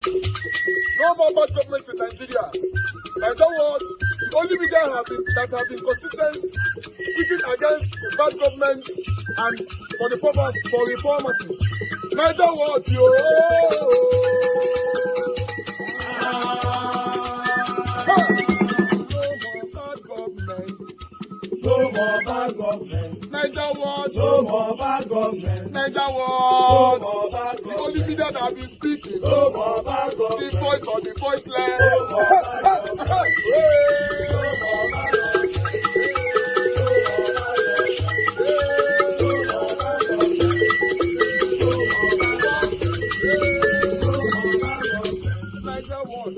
No more bad government in Nigeria. Nigeria what? The only media that have been consistent speaking against the bad government and for the purpose for reformers. Nigeria what, yo? No more bad government. Nigeria what? No more bad government. Nigeria what? No more bad government. The only media that have been speaking. No more bad government. The voice of the voiceless. No more bad government.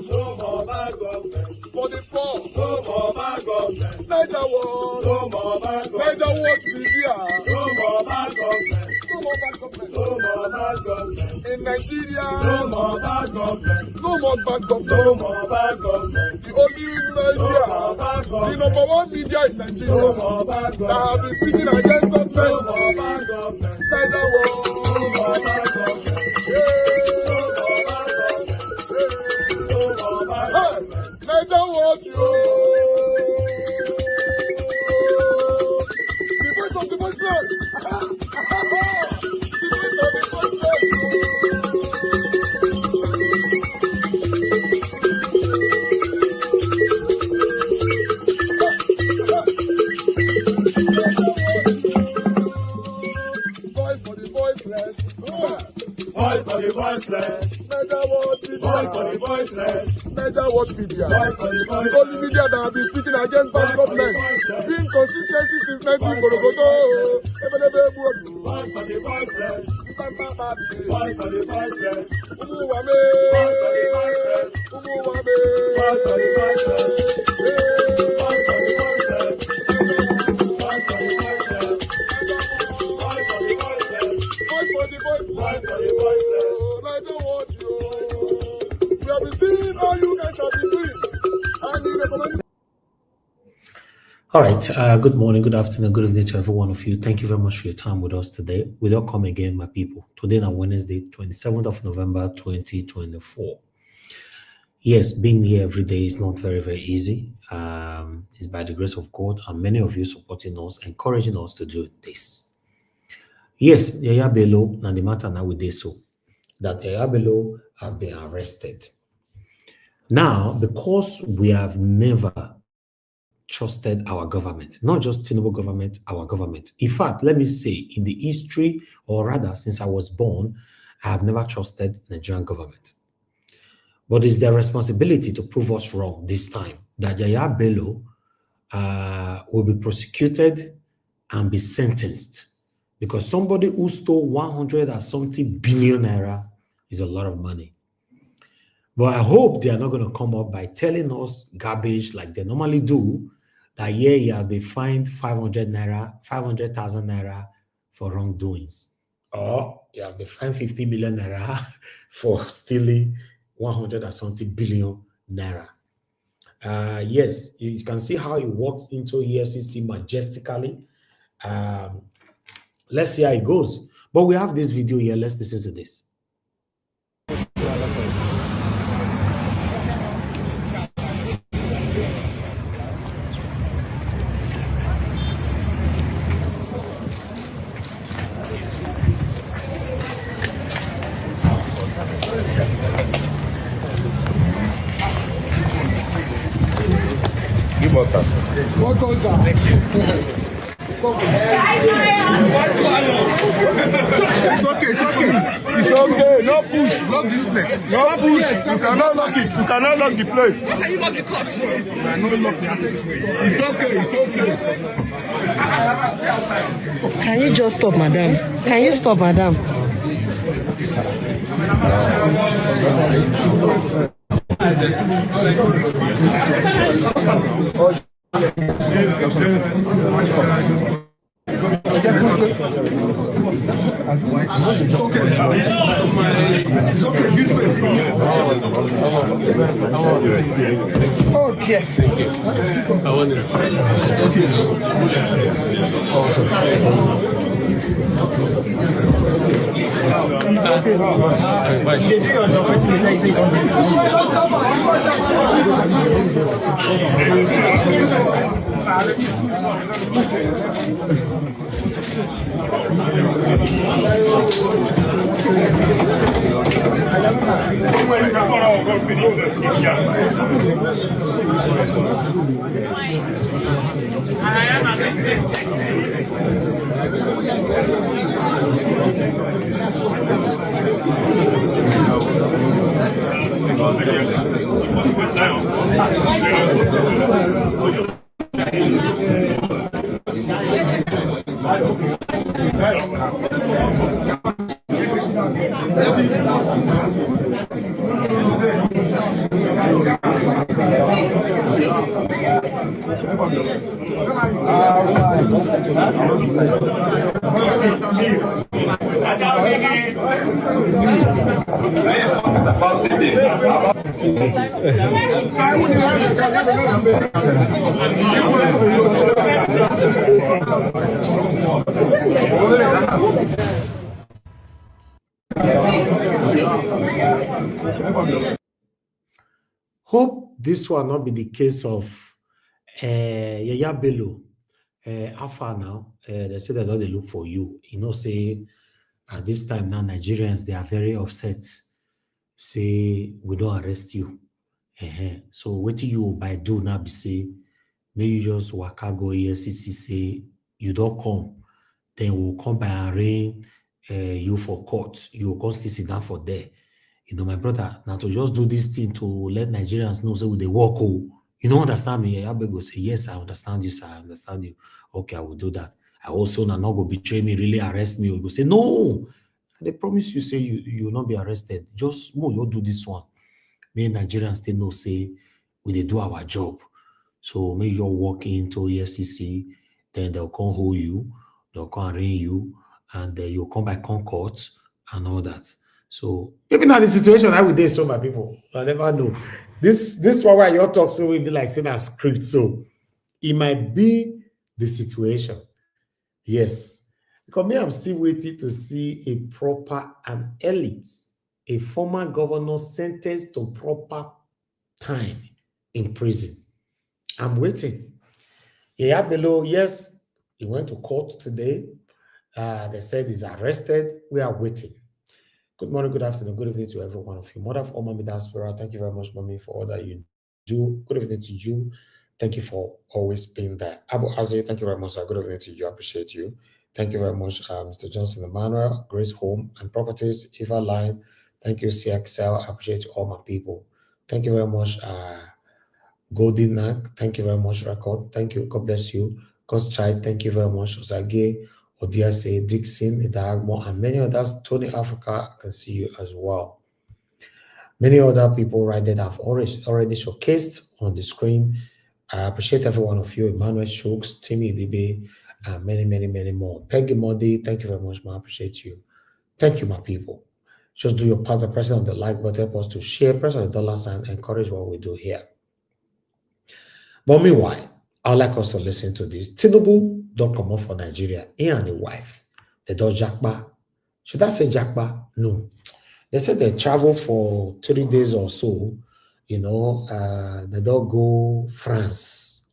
No more bad for the poor. No more bad government. Nigeria what? No more bad government. Nigeria what be here? No more bad government. No more bad government. No more bad government. In Nigeria. No more bad government. No more bad government. No more bad government. The only media. No more bad government. The number one media in Nigeria. No more bad government. That have been speaking against government. No more bad government. Nigeria what? No more bad government. Nigeria what, yo? The voice of the voiceless. The voice of the voiceless. Voice for the voiceless. Voice for the voiceless. Nigeria what? Voice for the voiceless. Nigeria watch media. The only media that have been speaking against bad government. Being consistency since 1944. Voice for the voiceless. Voice for the voiceless. Umuwame. Voice for the voiceless. Umuwame. Voice for the voiceless. Voice for the voiceless. Voice for the voiceless. Voice for the voiceless. Voice for the voiceless. Voice for the voiceless. Nigeria watch you. We have been seeing all you guys have been doing. All right. Good morning, good afternoon, good evening to every one of you. Thank you very much for your time with us today. We don't come again, my people. Today is Wednesday, 27th of November, 2024. Yes, being here every day is not very, very easy. It's by the grace of God and many of you supporting us, encouraging us to do this. Yes, Yaya Bello, and the matter now with this so that Yaya Bello have been arrested. Now, because we have never trusted our government, not just Tinubu government, our government. In fact, let me say, in the history, or rather, since I was born, I have never trusted Nigerian government. But it's their responsibility to prove us wrong this time, that Yaya Bello will be prosecuted and be sentenced. Because somebody who stole 100 and something billion naira is a lot of money. But I hope they are not going to come up by telling us garbage like they normally do, that you have been fined 500,000 naira for wrongdoings. Or you have been fined 50 million naira for stealing 100 and something billion naira. Yes, you can see how he walked into EFCC majestically. Let's see how it goes. But we have this video here. Let's listen to this. What goes on? It's okay, it's okay. It's okay. No push. Lock this place. No push. You cannot lock it. You cannot lock the place. How can you lock the court? You cannot lock the place. It's okay. It's okay. Can you just stop, madam? Can you stop, madam? Okay. Awesome. Hope this will not be the case of Yaya Bello. How far now? They say that they look for you. You know, say at this time now, Nigerians, they are very upset. Say, we don't arrest you. So what do you by do now be say, maybe you just waka go EFCC say, you don't come. Then we'll come by and arraign you for court. You will come still sit down for there. You know, my brother, now to just do this thing to let Nigerians know, so they walk. Oh, you don't understand me. Abe go say, yes, I understand you, sir. I understand you. Okay, I will do that. I also not go betray me, really arrest me. You go say, no. They promise you, say you will not be arrested. Just more, you'll do this one. May Nigerians still know, say, we they do our job. So maybe you're walking into EFCC, then they'll come hold you, they'll come arraign you, and you'll come by court and all that. So maybe not the situation I would do so, my people. I never know. This one where your talk so will be like saying a script. So it might be the situation. Yes. Because me, I'm still waiting to see a proper and elite, a former governor sentenced to proper time in prison. I'm waiting. Yeah, below, yes, he went to court today. They said he's arrested. We are waiting. Good morning, good afternoon, good evening to every one of you. Mother of all, Mommy Diaspora, thank you very much, Mommy, for all that you do. Good evening to you. Thank you for always being there. Abu Azi, thank you very much, sir. Good evening to you. I appreciate you. Thank you very much, Mr. Johnson Emmanuel, Grace Home and Properties, Eva Line. Thank you, CXL. I appreciate all my people. Thank you very much, Golden Nag. Thank you very much, Record. Thank you. God bless you. God's Child. Thank you very much, Osage, Odiase, Dixon, Idagmo, and many others. Tony Africa, I can see you as well. Many other people right there have already showcased on the screen. I appreciate every one of you. Emmanuel Shooks, Timmy DB, and many, many, many more. Peggy Modi, thank you very much, man. I appreciate you. Thank you, my people. Just do your part by pressing on the like button, help us to share, press on the dollar sign, encourage what we do here. But meanwhile, I'd like us to listen to this. Tinubu don't come up for Nigeria. He and the wife, they do Japa. Should I say Japa? No. They said they travel for 3 days or so. You know, they don't go France.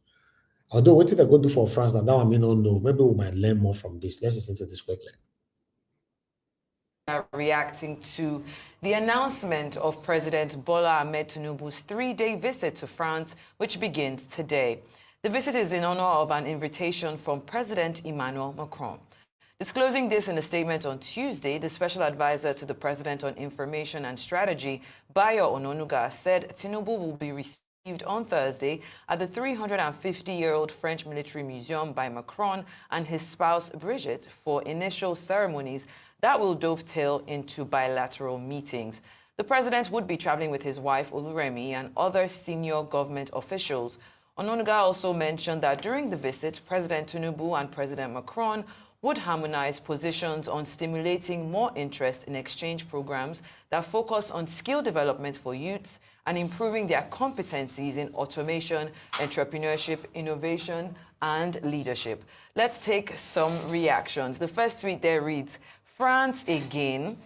Although what did they go do for France? Now that one may not know. Maybe we might learn more from this. Let's listen to this quickly. Reacting to the announcement of President Bola Ahmed Tinubu's 3-day visit to France, which begins today. The visit is in honor of an invitation from President Emmanuel Macron. Disclosing this in a statement on Tuesday, the special advisor to the President on Information and Strategy, Bayo Ononuga, said Tinubu will be received on Thursday at the 350-year-old French Military Museum by Macron and his spouse Brigitte for initial ceremonies that will dovetail into bilateral meetings. The president would be traveling with his wife Oluremi and other senior government officials. Ononuga also mentioned that during the visit, President Tinubu and President Macron would harmonize positions on stimulating more interest in exchange programs that focus on skill development for youths and improving their competencies in automation, entrepreneurship, innovation, and leadership. Let's take some reactions. The first tweet there reads, France again.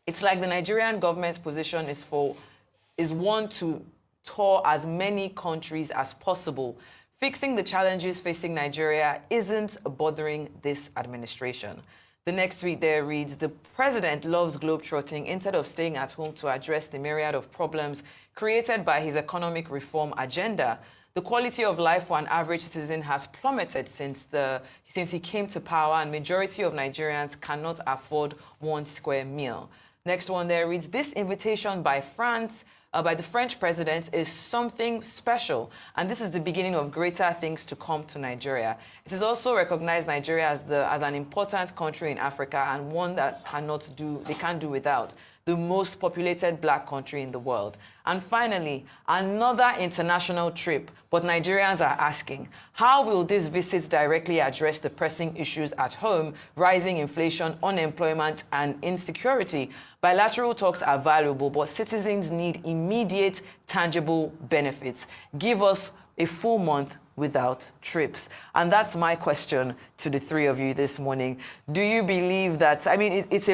It's like the Nigerian government's position is one to tour as many countries as possible. Fixing the challenges facing Nigeria isn't bothering this administration. The next tweet there reads, the president loves globetrotting instead of staying at home to address the myriad of problems created by his economic reform agenda. The quality of life for an average citizen has plummeted since he came to power, and majority of Nigerians cannot afford one square meal. Next one there reads, this invitation by the French president is something special, and this is the beginning of greater things to come to Nigeria. It is also recognized Nigeria as an important country in Africa and one that they can't do without. The most populated black country in the world. And finally, another international trip, but Nigerians are asking, how will this visit directly address the pressing issues at home, rising inflation, unemployment, and insecurity? Bilateral talks are valuable, but citizens need immediate, tangible benefits. Give us a full month without trips. And that's my question to the three of you this morning. Do you believe that, I mean, it's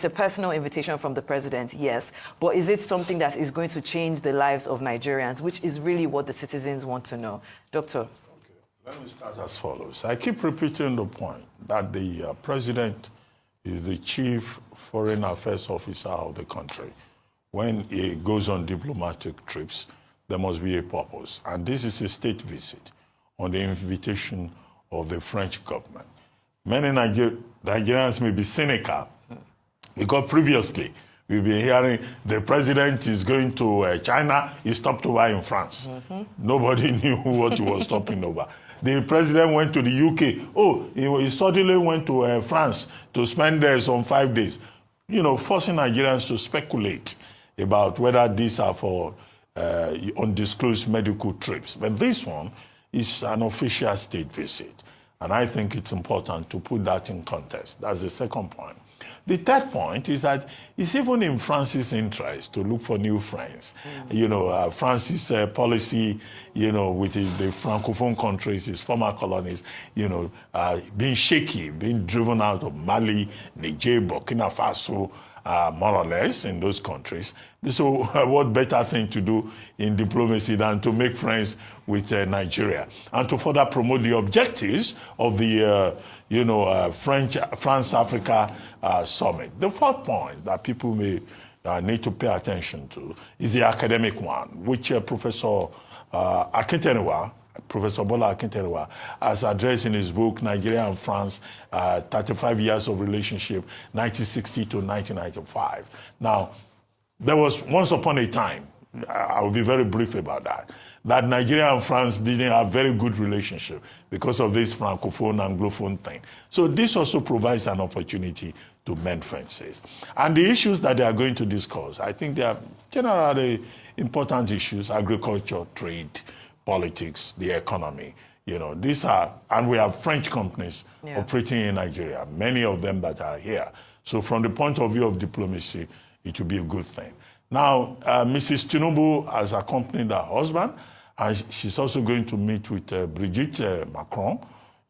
a personal invitation from the president, yes, but is it something that is going to change the lives of Nigerians, which is really what the citizens want to know? Doctor. Okay, let me start as follows. I keep repeating the point that the president is the chief foreign affairs officer of the country. When he goes on diplomatic trips, there must be a purpose. And this is a state visit on the invitation of the French government. Many Nigerians may be cynical because previously we've been hearing the president is going to China, he stopped over in France. Nobody knew what he was stopping over. The president went to the UK. Oh, he suddenly went to France to spend there some 5 days. You know, forcing Nigerians to speculate about whether these are for undisclosed medical trips. But this one is an official state visit. And I think it's important to put that in context. That's the second point. The third point is that it's even in France's interest to look for new friends. You know, France's policy, you know, with the Francophone countries, his former colonies, you know, being shaky, being driven out of Mali, Niger, Burkina Faso, more or less in those countries. So what better thing to do in diplomacy than to make friends with Nigeria and to further promote the objectives of the, France-Africa summit. The fourth point that people may need to pay attention to is the academic one, which Professor Bola Akintola has addressed in his book, Nigeria and France, 35 Years of Relationship, 1960 to 1995. Now, there was once upon a time, I will be very brief about that Nigeria and France didn't have very good relationship because of this Francophone, Anglophone thing. So this also provides an opportunity to mend fences. And the issues that they are going to discuss, I think they are generally important issues: agriculture, trade, politics, the economy. You know, these are, and we have French companies operating in Nigeria, many of them that are here. So from the point of view of diplomacy, it will be a good thing. Now, Mrs. Tinubu has accompanied her husband, and she's also going to meet with Brigitte Macron,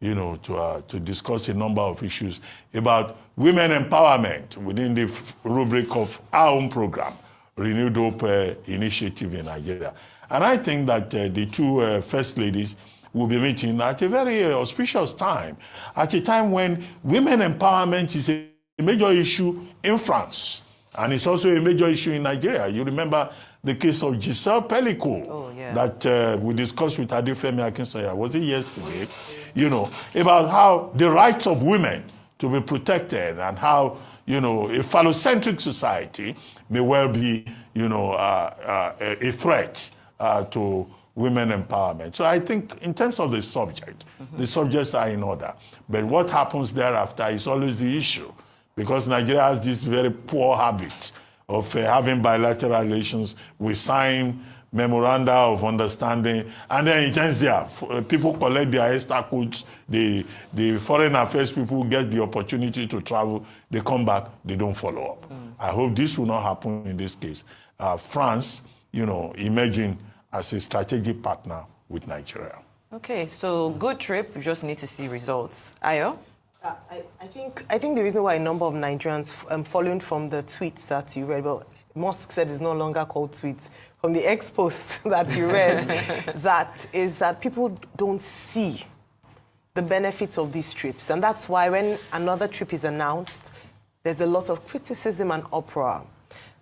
you know, to discuss a number of issues about women empowerment within the rubric of our own program, Renewed Hope Initiative in Nigeria. And I think that the two first ladies will be meeting at a very auspicious time, at a time when women empowerment is a major issue in France. And it's also a major issue in Nigeria. You remember the case of Giselle Pellico that we discussed with Adefemi Akinsanya. Was it yesterday? You know, about how the rights of women to be protected and how, you know, a phallocentric society may well be, you know, a threat to women empowerment. So I think in terms of the subject, the subjects are in order. But what happens thereafter is always the issue, because Nigeria has this very poor habit of having bilateral relations. We sign memoranda of understanding, and then it ends there. People collect their extra codes. The foreign affairs people get the opportunity to travel. They come back, they don't follow up. I hope this will not happen in this case. France, emerging as a strategic partner with Nigeria. Okay, so good trip. We just need to see results. Ayo? I think the reason why a number of Nigerians, following from the tweets that you read, well, Musk said it's no longer called tweets, from the ex-post that you read, that is that people don't see the benefits of these trips. And that's why when another trip is announced, there's a lot of criticism and uproar.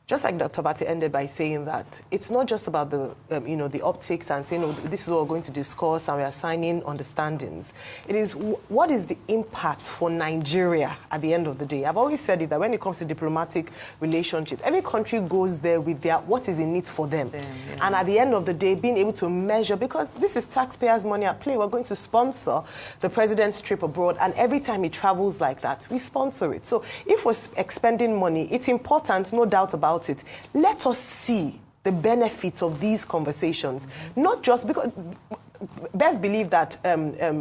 Just like Dr. Bati ended by saying that it's not just about the optics and saying, this is what we're going to discuss and we are signing understandings. It is what is the impact for Nigeria at the end of the day. I've always said it that when it comes to diplomatic relationships, every country goes there with their what is in it for them. And at the end of the day, being able to measure, because this is taxpayers' money at play, we're going to sponsor the president's trip abroad, and every time he travels like that, we sponsor it. So if we're expending money, it's important, no doubt about it. Let us see the benefits of these conversations, not just because best believe that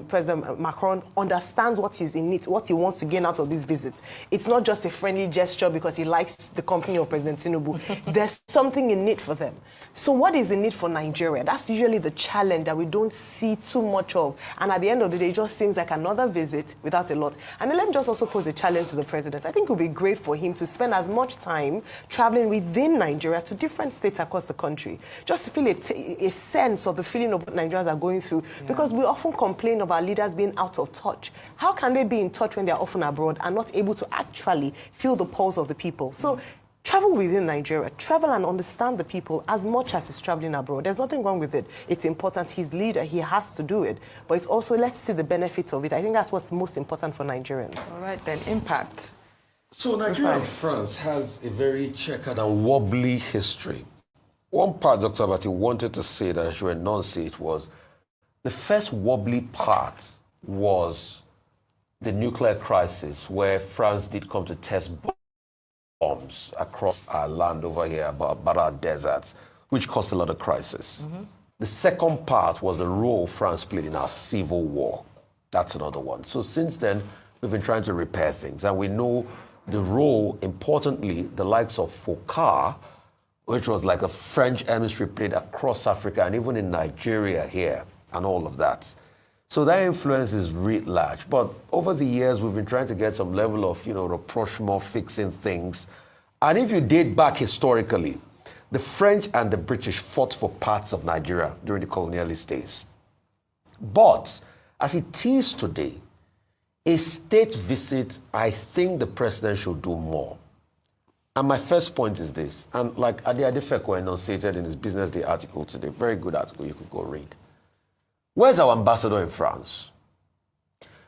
President Macron understands what is in it, what he wants to gain out of this visit. It's not just a friendly gesture because he likes the company of President Tinubu. There's something in it for them. So what is in it for Nigeria? That's usually the challenge that we don't see too much of. And at the end of the day, it just seems like another visit without a lot. And then let me just also pose a challenge to the president. I think it would be great for him to spend as much time traveling within Nigeria to different states across the country, just to feel a sense of the feeling of what Nigerians are going through. Because we often complain of our leaders being out of touch. How can they be in touch when they're often abroad and not able to actually feel the pulse of the people? So travel within Nigeria, travel and understand the people as much as he's traveling abroad. There's nothing wrong with it. It's important. He's leader. He has to do it. But it's also, let's see the benefits of it. I think that's what's most important for Nigerians. All right, then, impact. So Nigeria and France has a very checkered and wobbly history. One part Dr. Abati wanted to say that I should enunciate was the first wobbly part was the nuclear crisis, where France did come to test bombs across our land over here, about our deserts, which caused a lot of crisis. The second part was the role France played in our civil war. That's another one. So since then, we've been trying to repair things. And we know the role, importantly, the likes of Foucault, which was like a French emissary, played across Africa and even in Nigeria here, and all of that. So that influence is writ large. But over the years, we've been trying to get some level of, rapprochement, fixing things. And if you date back historically, the French and the British fought for parts of Nigeria during the colonialist days. But as it is today, a state visit, I think the president should do more. And my first point is this, and like Ade Adefeko enunciated in his Business Day article today, very good article, you could go read. Where's our ambassador in France?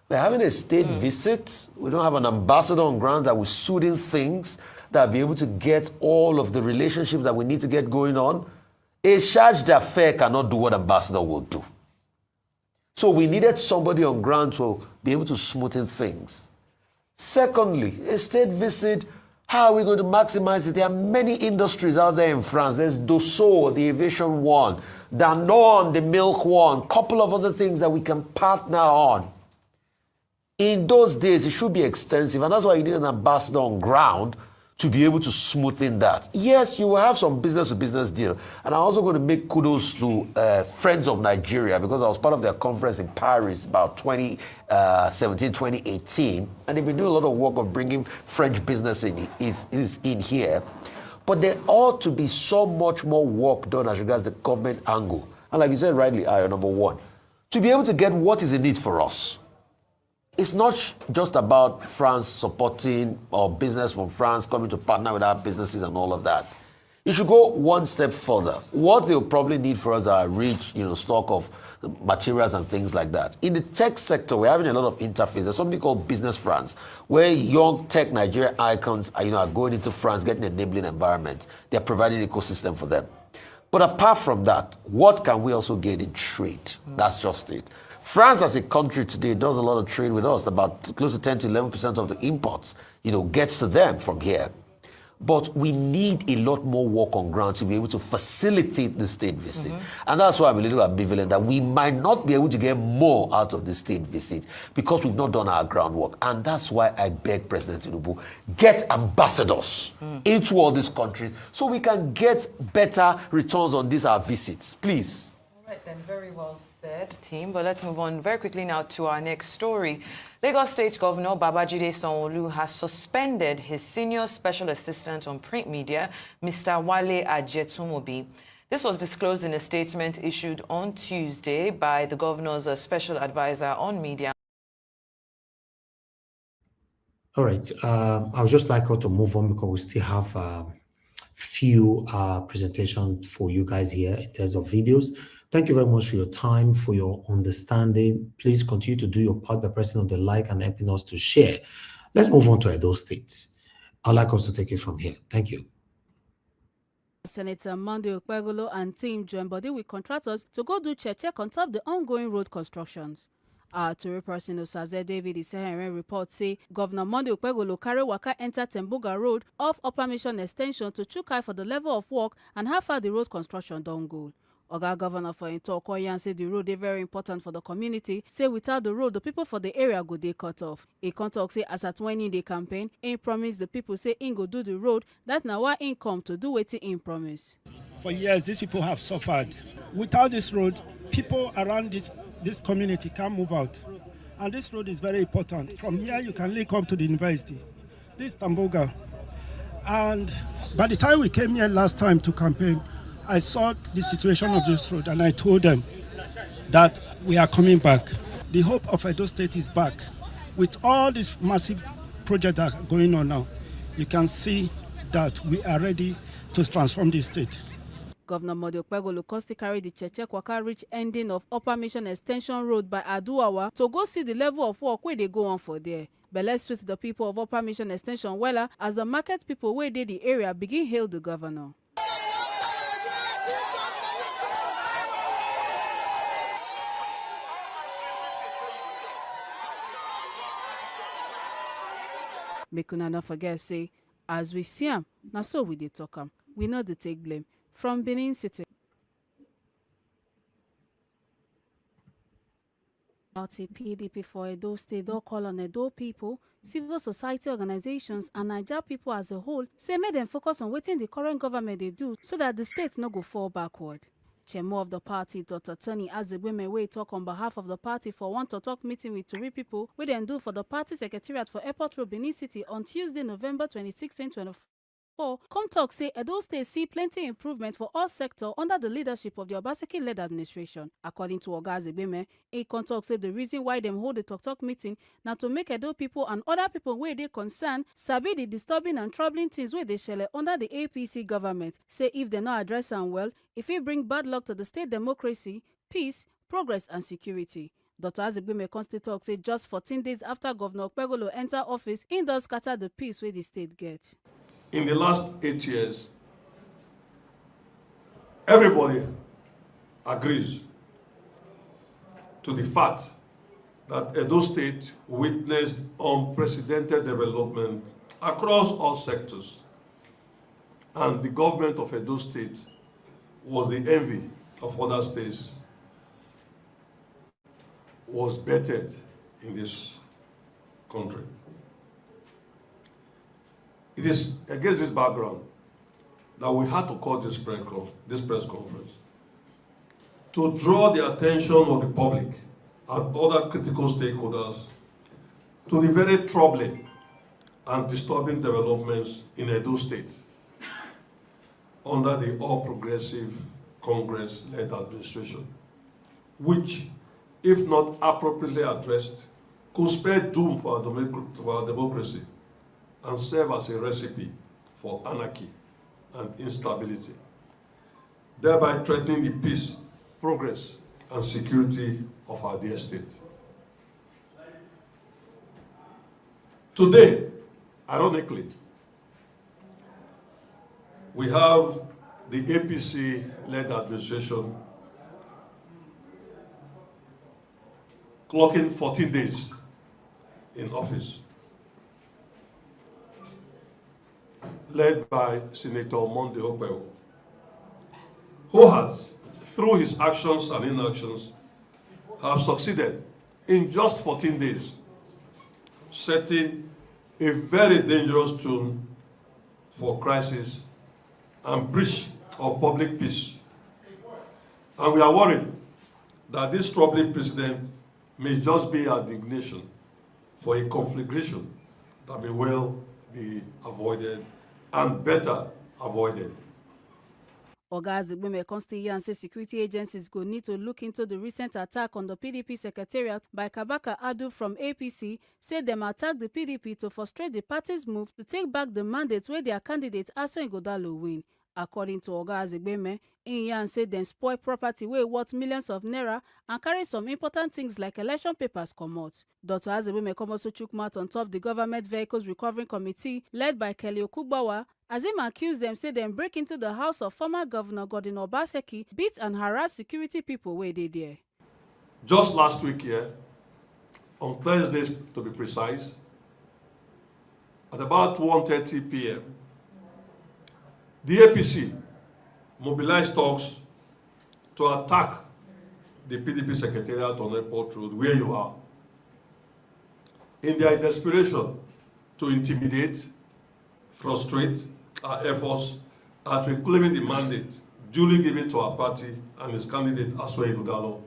We're having a state visit. We don't have an ambassador on ground that will soothing things, that will be able to get all of the relationships that we need to get going on. A charge d'affaires cannot do what ambassador will do. So we needed somebody on ground to be able to smoothen things. Secondly, a state visit, how are we going to maximize it? There are many industries out there in France. There's Dassault, the aviation one, Danone, the milk one, couple of other things that we can partner on. In those days, it should be extensive, and that's why you need an ambassador on ground to be able to smoothen that. Yes, you will have some business-to-business deal, and I'm also going to make kudos to Friends of Nigeria, because I was part of their conference in Paris about 2017, 2018, and they've been doing a lot of work of bringing French business in here. But there ought to be so much more work done as regards the government angle. And like you said rightly, number one, to be able to get what is in it for us. It's not just about France supporting or business from France coming to partner with our businesses and all of that. You should go one step further. What they'll probably need for us are rich, stock of materials and things like that. In the tech sector, we're having a lot of interface. There's something called Business France, where young tech Nigeria icons are going into France, getting an enabling environment. They're providing an ecosystem for them. But apart from that, what can we also get in trade? That's just it. France as a country today does a lot of trade with us. About close to 10 to 11% of the imports, gets to them from here. But we need a lot more work on ground to be able to facilitate the state visit. And that's why I'm a little ambivalent that we might not be able to get more out of the state visit because we've not done our groundwork. And that's why I beg President Tinubu, get ambassadors into all these countries so we can get better returns on these our visits. Please. All right, then, very well said, team. But let's move on very quickly now to our next story. Lagos State Governor Babajide Sanwo-Olu has suspended his senior special assistant on print media, Mr. Wale Ajetumobi. This was disclosed in a statement issued on Tuesday by the governor's special advisor on media. All right. I would just like us to move on because we still have few presentations for you guys here in terms of videos. Thank you very much for your time, for your understanding. Please continue to do your part by pressing on the like and helping us to share. Let's move on to Edo State. I'd like us to take it from here. Thank you. Senator Gov Okpebholo and team joined body with contractors to go do check on top the ongoing road constructions. Our Tory person Osaze David Isehen reports say Governor Gov Okpebholo carry waka enter Tembuga Road off Upper Mission Extension to Chukai for the level of work and how far the road construction don't go. Oga Governor for Okoyan say the road is very important for the community. Say without the road, the people for the area go dey cut off. He talk say as at when in the campaign, he promise the people say he go do the road. That now why he come to do wetin he promise. For years, these people have suffered. Without this road, people around this community can't move out. And this road is very important. From here, you can link up to the university. This is Tembuga. And by the time we came here last time to campaign, I saw the situation of this road and I told them that we are coming back. The hope of Edo State is back. With all these massive projects that are going on now, you can see that we are ready to transform this state. Governor Gov Okpebholo Costi carried the Cheche Kwaka reach ending of Upper Mission Extension Road by Aduawa to go see the level of work where they go on for there. But let's switch the people of Upper Mission Extension wella as the market people where they the area begin hail the governor. Make una not forget say, as we see him, now so we dey talk him. We know the take blame. From Benin City. Party PDP for Edo State don't call on Edo people, civil society organizations and Niger people as a whole say make them focus on what the current government they do so that the state no go fall backward. Chairman of the party, Dr. Tony Azegweme, wey talk on behalf of the party for one to-talk meeting with Tory people, we then do for the party secretariat for Airport Road, Benin City on Tuesday, November 26, 2024. Come talk say Edo State see plenty improvement for all sectors under the leadership of the Obaseki-led administration. According to Oga Azegweme, he come talk say the reason why them hold the talk meeting now to make Edo people and other people where they concern sabi the disturbing and troubling things where they share under the APC government. Say if they not address them well, if it bring bad luck to the state democracy, peace, progress and security. Dr. Azegweme constantly talk say just 14 days after Governor Okpebholo enter office, he does scatter the peace where the state get. In the last 8 years, everybody agrees to the fact that Edo State witnessed unprecedented development across all sectors, and the government of Edo State was the envy of other states, was bettered in this country. It is against this background that we had to call this press conference to draw the attention of the public and other critical stakeholders to the very troubling and disturbing developments in Edo State under the All Progressive Congress-led administration, which, if not appropriately addressed, could spell doom for our democracy and serve as a recipe for anarchy and instability, thereby threatening the peace, progress, and security of our dear state. Today, ironically, we have the APC-led administration clocking 14 days in office. led by Senator Monday Okpebholo, who has, through his actions and inactions, have succeeded in just 14 days, setting a very dangerous tone for crisis and breach of public peace. And we are worried that this troubling precedent may just be a dignation for a conflagration that may well be avoided and better avoided. Oga Azigbeme constantly and say security agencies go need to look into the recent attack on the PDP secretariat by Kabaka Adu from APC, say them attack the PDP to frustrate the party's move to take back the mandate where their candidate Aso Ighodalo win. According to Oga Azigbeme, Inyan said them spoil property wey worth millions of naira and carry some important things like election papers comot. Dr. Azigbeme come also chook mouth on top the government vehicles recovery committee led by Kelly Okugbawa, as him accused them say them break into the house of former Governor Godwin Obaseki, beat and harass security people wey dey there. Just last week here, on Thursday to be precise, at about 1:30 p.m., the APC mobilized thugs to attack the PDP secretariat on Airport Road, where you are, in their desperation to intimidate, frustrate our efforts at reclaiming the mandate duly given to our party and its candidate Aso Ighodalo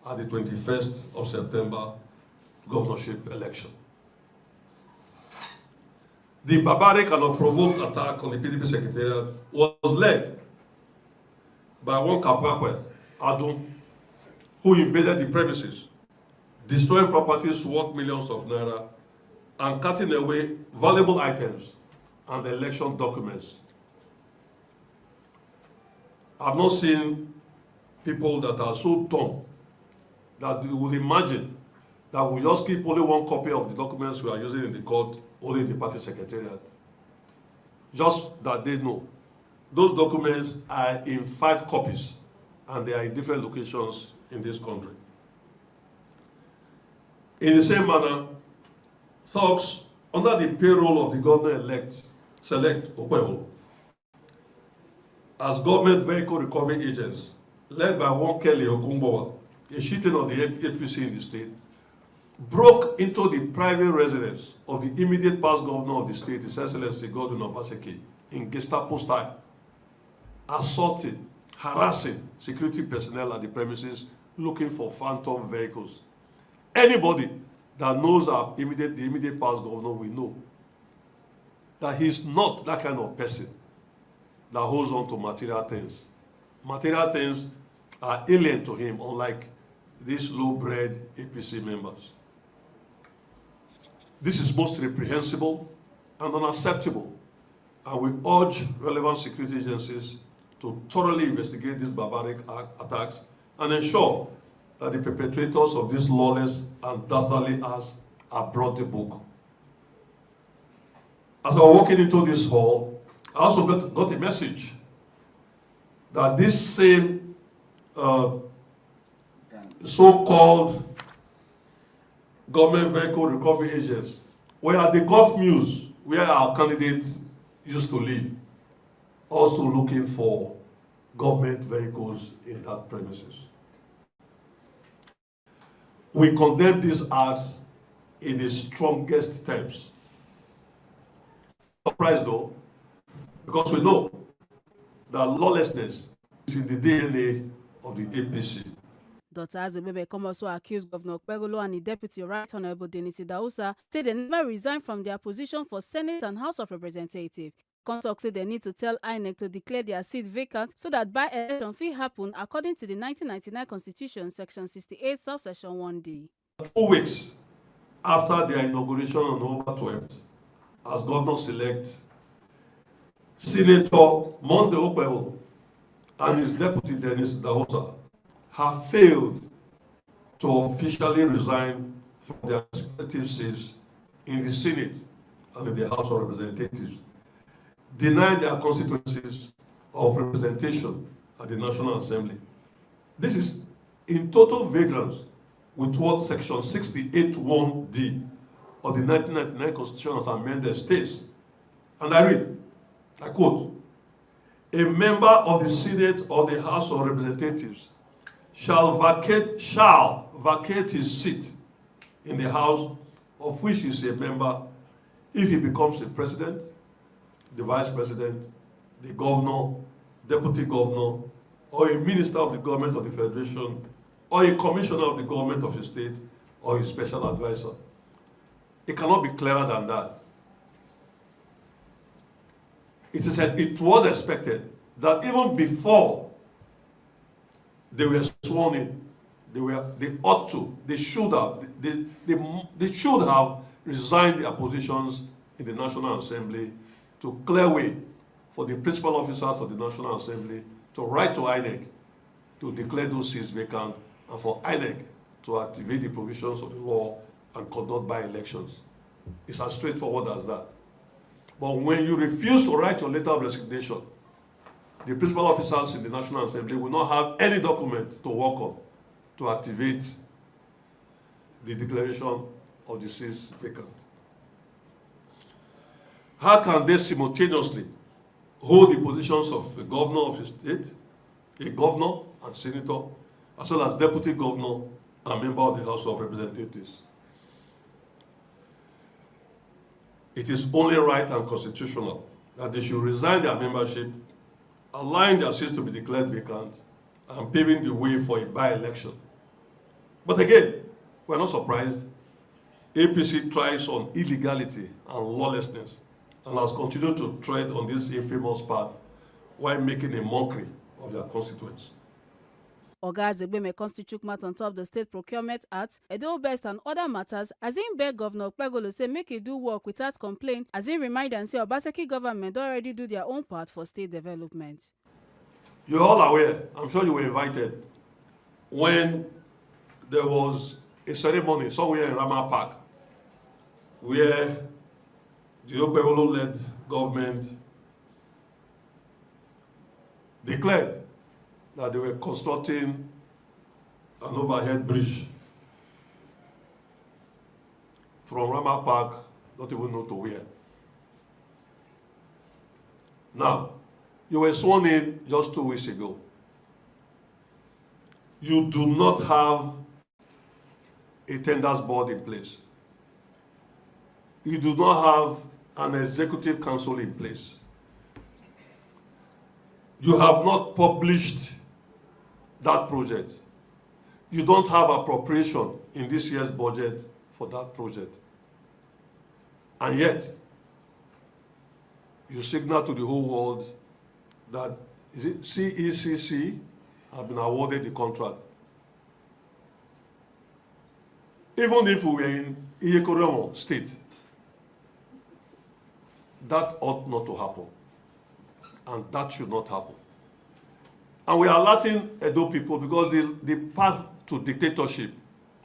at the 21st of September governorship election. The barbaric and unprovoked attack on the PDP secretariat was led by one Kapakwe, Adun, who invaded the premises, destroying properties worth millions of naira and cutting away valuable items and election documents. I've not seen people that are so dumb that you would imagine that we just keep only one copy of the documents we are using in the court, only in the party secretariat. Just that they know. Those documents are in 5 copies and they are in different locations in this country. In the same manner, thugs under the payroll of the governor-elect select Okpebholo as government vehicle recovery agents led by one Kelly Okungbowa, a shooting of the APC in the state, broke into the private residence of the immediate past governor of the state, His Excellency Godwin Obaseki, in Gestapo style, assaulting, harassing security personnel at the premises looking for phantom vehicles. Anybody that knows the immediate past governor will know that he's not that kind of person that holds on to material things. Material things are alien to him, unlike these low-bred APC members. This is most reprehensible and unacceptable, and we urge relevant security agencies to thoroughly investigate these barbaric attacks and ensure that the perpetrators of these lawless and dastardly acts are brought to book. As I was walking into this hall, I also got a message that this same so-called government vehicle recovery agents were at the golf muse where our candidates used to live, also looking for government vehicles in that premises. We condemn these acts in the strongest terms. Surprised though, because we know that lawlessness is in the DNA of the APC. Dr. Azigbeme come also accused Governor Okpebholo and the Deputy Right Honorable Dennis Idahosa say they never resigned from their position for Senate and House of Representatives. Contact say they need to tell INEC to declare their seat vacant so that by-election fit happen according to the 1999 Constitution, Section 68, Subsection 1D. 2 weeks after their inauguration on November 12th, as governor-elect, Senator Monday Okpebholo and his deputy Dennis Idahosa have failed to officially resign from their respective seats in the Senate and in the House of Representatives, denying their constituencies of representation at the National Assembly. This is in total vagrance with what Section 68(1)(d of the 1999 Constitution has amended states. And I read, I quote, a member of the Senate or the House of Representatives shall vacate his seat in the House of which he is a member if he becomes a president, the vice president, the governor, deputy governor, or a minister of the government of the federation, or a commissioner of the government of a state, or a special advisor. It cannot be clearer than that. It was expected that even before they were sworn in, they should have resigned their positions in the National Assembly to clear way for the principal officers of the National Assembly to write to INEC to declare those seats vacant and for INEC to activate the provisions of the law and conduct by-elections. It's as straightforward as that. But when you refuse to write your letter of resignation, the principal officers in the National Assembly will not have any document to work on to activate the declaration of the seats vacant. How can they simultaneously hold the positions of a governor of a state, a governor and senator, as well as deputy governor and member of the House of Representatives? It is only right and constitutional that they should resign their membership, allowing their seats to be declared vacant, and paving the way for a by-election. But again, we're not surprised. APC thrives on illegality and lawlessness and has continued to tread on this infamous path while making a mockery of their constituents. Oga Azegbeme constitute matter on top of the State Procurement Act, Edo Best and other matters, as in beg Governor Okpebholo say make he do work without complaint, as in remind and say Obaseki government already do their own part for state development. You're all aware, I'm sure you were invited, when there was a ceremony somewhere in Rama Park where the Okpebholo-led government declared that they were constructing an overhead bridge from Rama Park, not even know to where. Now, you were sworn in just 2 weeks ago. You do not have a tenders board in place. You do not have an executive council in place. You have not published that project. You don't have appropriation in this year's budget for that project. And yet, you signal to the whole world that CECC have been awarded the contract. Even if we were in Edo State, that ought not to happen. And that should not happen. And we are alerting Edo people because the path to dictatorship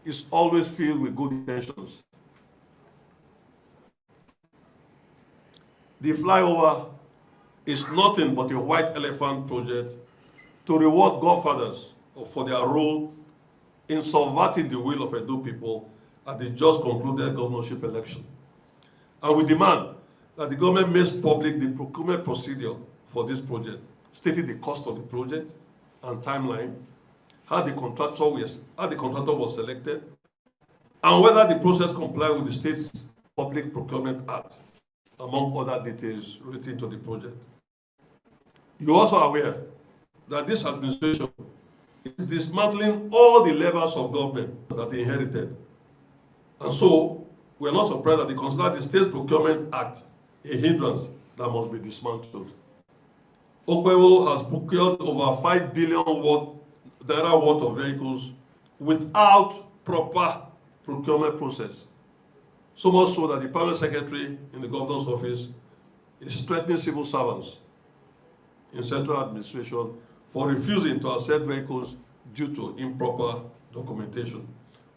is always filled with good intentions. The flyover is nothing but a white elephant project to reward godfathers for their role in subverting the will of Edo people at the just concluded governorship election. And we demand that the government makes public the procurement procedure for this project, stating the cost of the project and timeline, how the contractor was selected, and whether the process complies with the state's Public Procurement Act, among other details relating to the project. You're also aware that this administration is dismantling all the levels of government that they inherited. And so, we're not surprised that they consider the State's Procurement Act a hindrance that must be dismantled. Okpebholo has procured over 5 billion naira worth of vehicles without proper procurement process. So much so that the permanent secretary in the governor's office is threatening civil servants in central administration for refusing to accept vehicles due to improper documentation,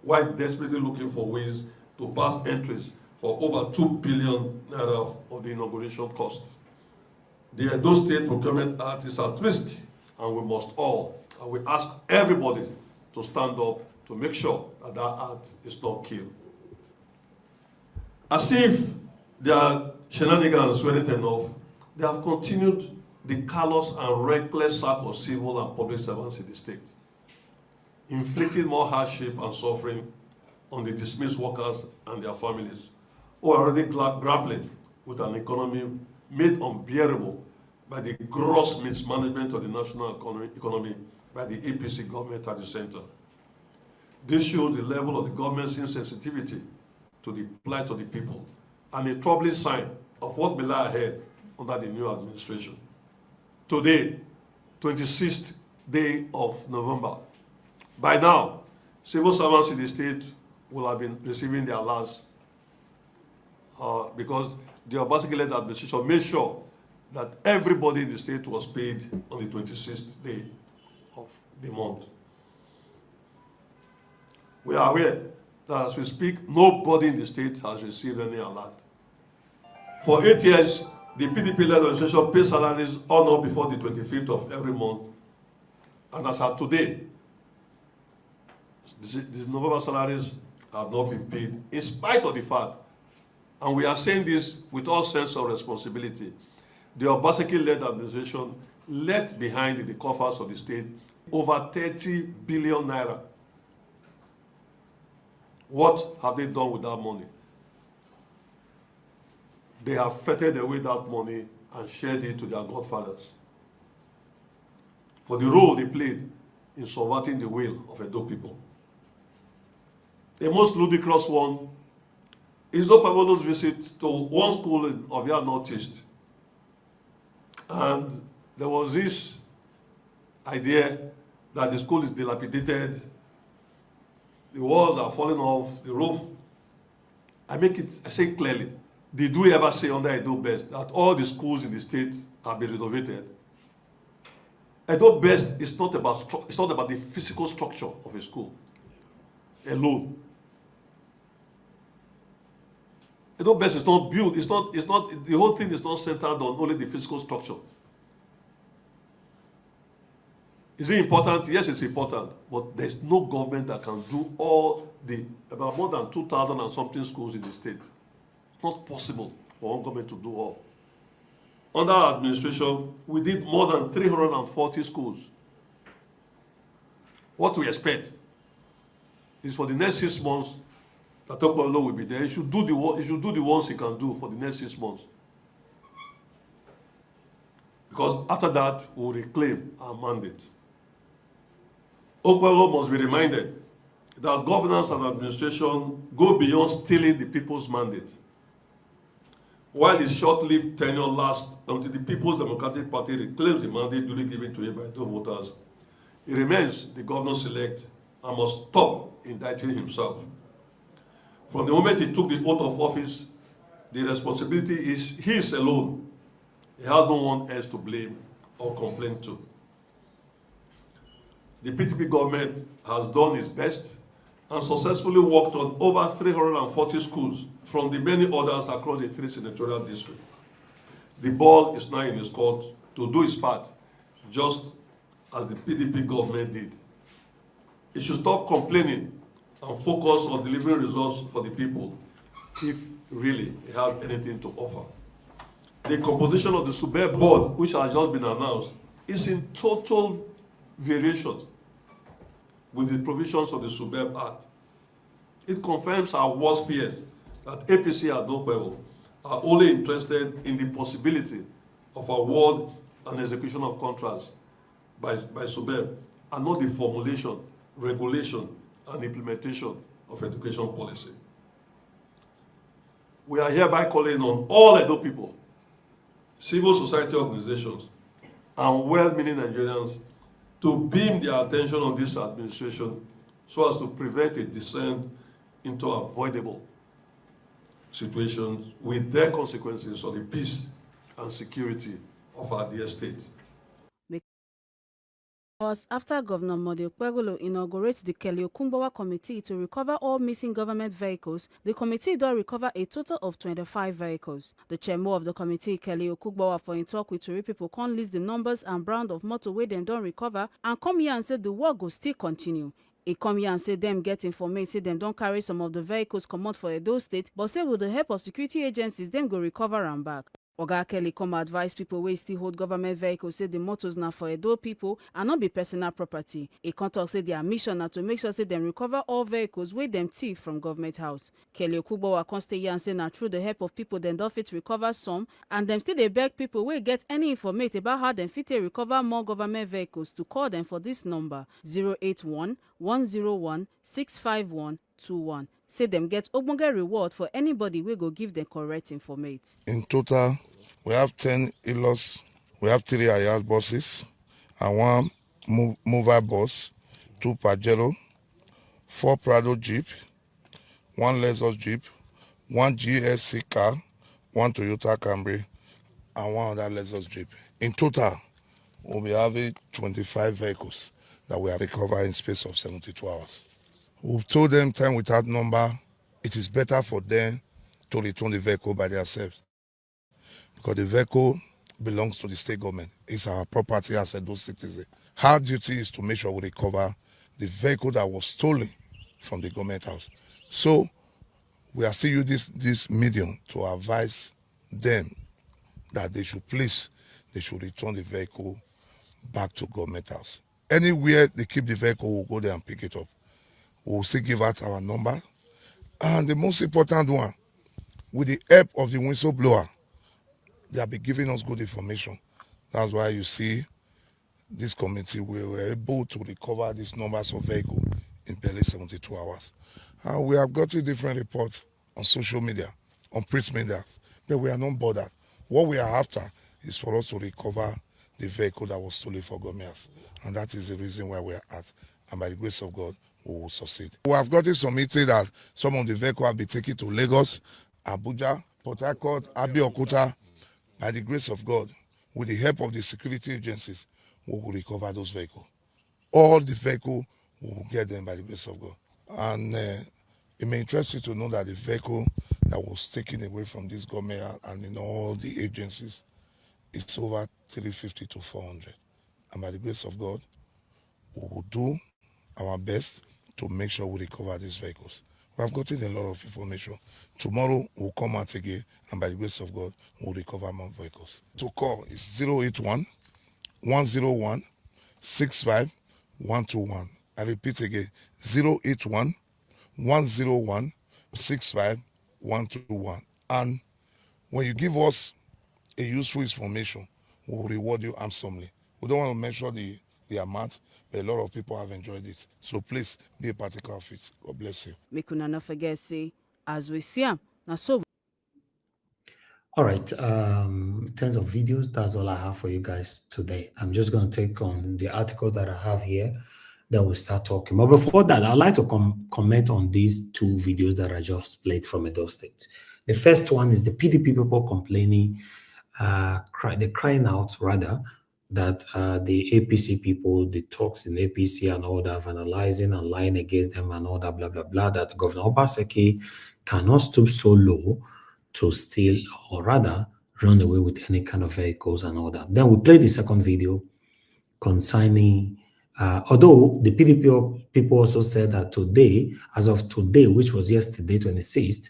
while desperately looking for ways to pass entries for over 2 billion naira of the inauguration cost. The Edo State Procurement Act is at risk, and we must all, and we ask everybody to stand up to make sure that that act is not killed. As if their shenanigans weren't enough, They have continued the callous and reckless sack of civil and public servants in the state, inflicting more hardship and suffering on the dismissed workers and their families, who are already grappling with an economy made unbearable by the gross mismanagement of the national economy by the APC government at the center. This shows the level of the government's insensitivity to the plight of the people, and a troubling sign of what may lie ahead under the new administration. Today, 26th day of November. By now, civil servants in the state will have been receiving their last because the Obaseki-led administration made sure that everybody in the state was paid on the 26th day of the month. We are aware that as we speak, nobody in the state has received any alert. For 8 years, the PDP-led administration pays salaries on or before the 25th of every month. And as of today, the November salaries have not been paid, in spite of the fact, and we are saying this with all sense of responsibility, the Obaseki-led administration left behind in the coffers of the state over 30 billion naira. What have they done with that money? They have fettered away that money and shared it to their godfathers for the role they played in subverting the will of Edo people. The most ludicrous one is Okpebholo's visit to one school in Abia Northeast. And there was this idea that the school is dilapidated, the walls are falling off, the roof. I say clearly, did we ever say under Edo Best that all the schools in the state have been renovated? Edo Best is not about the physical structure of a school alone. Edo Best is not built, the whole thing is not centered on only the physical structure. Is it important? Yes, it's important, but there's no government that can do about more than 2,000 and something schools in the state. It's not possible for one government to do all. Under our administration, we did more than 340 schools. What we expect is for the next 6 months, that Okpebholo will be there. He should do the ones he can do for the next 6 months. Because after that, we'll reclaim our mandate. Okpebholo must be reminded that governance and administration go beyond stealing the people's mandate. While his short-lived tenure lasts until the People's Democratic Party reclaims the mandate duly given to him by those voters, he remains the governor-select and must stop indicting himself. From the moment he took the oath of office, the responsibility is his alone. He has no one else to blame or complain to. The PDP government has done its best and successfully worked on over 340 schools from the many others across the 3 senatorial districts. The ball is now in his court to do its part, just as the PDP government did. It should stop complaining and focus on delivering results for the people, if really it has anything to offer. The composition of the SUBEB board, which has just been announced, is in total variation with the provisions of the SUBEB Act. It confirms our worst fears that APC and Okpebholo are only interested in the possibility of award and execution of contracts by SUBEB and not the formulation, regulation, and implementation of education policy. We are hereby calling on all Edo people, civil society organizations, and well-meaning Nigerians to beam their attention on this administration so as to prevent a descent into avoidable situations with their consequences on the peace and security of our dear state. Because after Governor Okpebholo inaugurates the Kelly Okumbawa Committee to recover all missing government vehicles, the committee does recover a total of 25 vehicles. The chairman of the committee, Kelly Okumbawa, for in talk with Tori people, can't list the numbers and brand of motor where them don't recover and come here and say the work will still continue. He come here and say them get information, say them don't carry some of the vehicles come out for Edo State, but say with the help of security agencies, them go recover and back. Oga Kelly come advise people wey still hold government vehicles say the motos na for Edo people and not be personal property. E come talk say their mission na to make sure say dem recover all vehicles wey dem thief from government house. Kelly Okpebholo come stay here and say na through the help of people dem don fit recover some, and dem still dey beg people wey get any information about how dem fit recover more government vehicles to call dem for this number 081 101 65121. Say dem get ogbonge reward for anybody wey go give dem correct information. In total, we have 10 Ilos, we have 3 Ayaz buses, and 1 mover bus, 2 Pajero, 4 Prado Jeep, 1 Lexus Jeep, 1 GSC car, 1 Toyota Camry, and 1 other Lexus Jeep. In total, we'll be having 25 vehicles that we are recovering in space of 72 hours. We've told them time without number, it is better for them to return the vehicle by themselves, because the vehicle belongs to the state government. It's our property as Edo citizen. Our duty is to make sure we recover the vehicle that was stolen from the government house. So we are still using this medium to advise them that they should return the vehicle back to government house. Anywhere they keep the vehicle, we'll go there and pick it up. We'll still give out our number. And the most important one, with the help of the whistleblower, they have been giving us good information. That's why you see this committee, we were able to recover these numbers of vehicles in barely 72 hours. And we have gotten different reports on social media, on print media, but we are not bothered. What we are after is for us to recover the vehicle that was stolen for governments. And that is the reason why we are at. And by the grace of God, we will succeed. We have gotten submitted that some of the vehicles have been taken to Lagos, Abuja, Port Harcourt, Abia. By the grace of God, with the help of the security agencies, we will recover those vehicles. All the vehicles, we will get them by the grace of God. And it may interest you to know that the vehicle that was taken away from this government and in all the agencies, it's over 350 to 400. And by the grace of God, we will do our best to make sure we recover these vehicles. We have gotten a lot of information. Tomorrow we'll come out again, and by the grace of God, we'll recover more vehicles. To call is 081 101 65121. I repeat again, 081 101 65121. And when you give us a useful information, we'll reward you handsomely. We don't want to measure the amount, but a lot of people have enjoyed it. So please be a particle of it. God bless you. Make una not forget, say, as we see am, na so. All right. In terms of videos, that's all I have for you guys today. I'm just going to take on the article that I have here that we'll start talking. But before that, I'd like to comment on these 2 videos that I just played from Edo State. The first one is the PDP people complaining, they're crying out rather, that the APC people, the talks in APC and all that, vandalizing and lying against them and all that, blah, blah, blah, that Governor Obaseki cannot stoop so low to steal or rather run away with any kind of vehicles and all that. Then we played the second video concerning, although the PDP people also said that today, as of today, which was yesterday, 26th,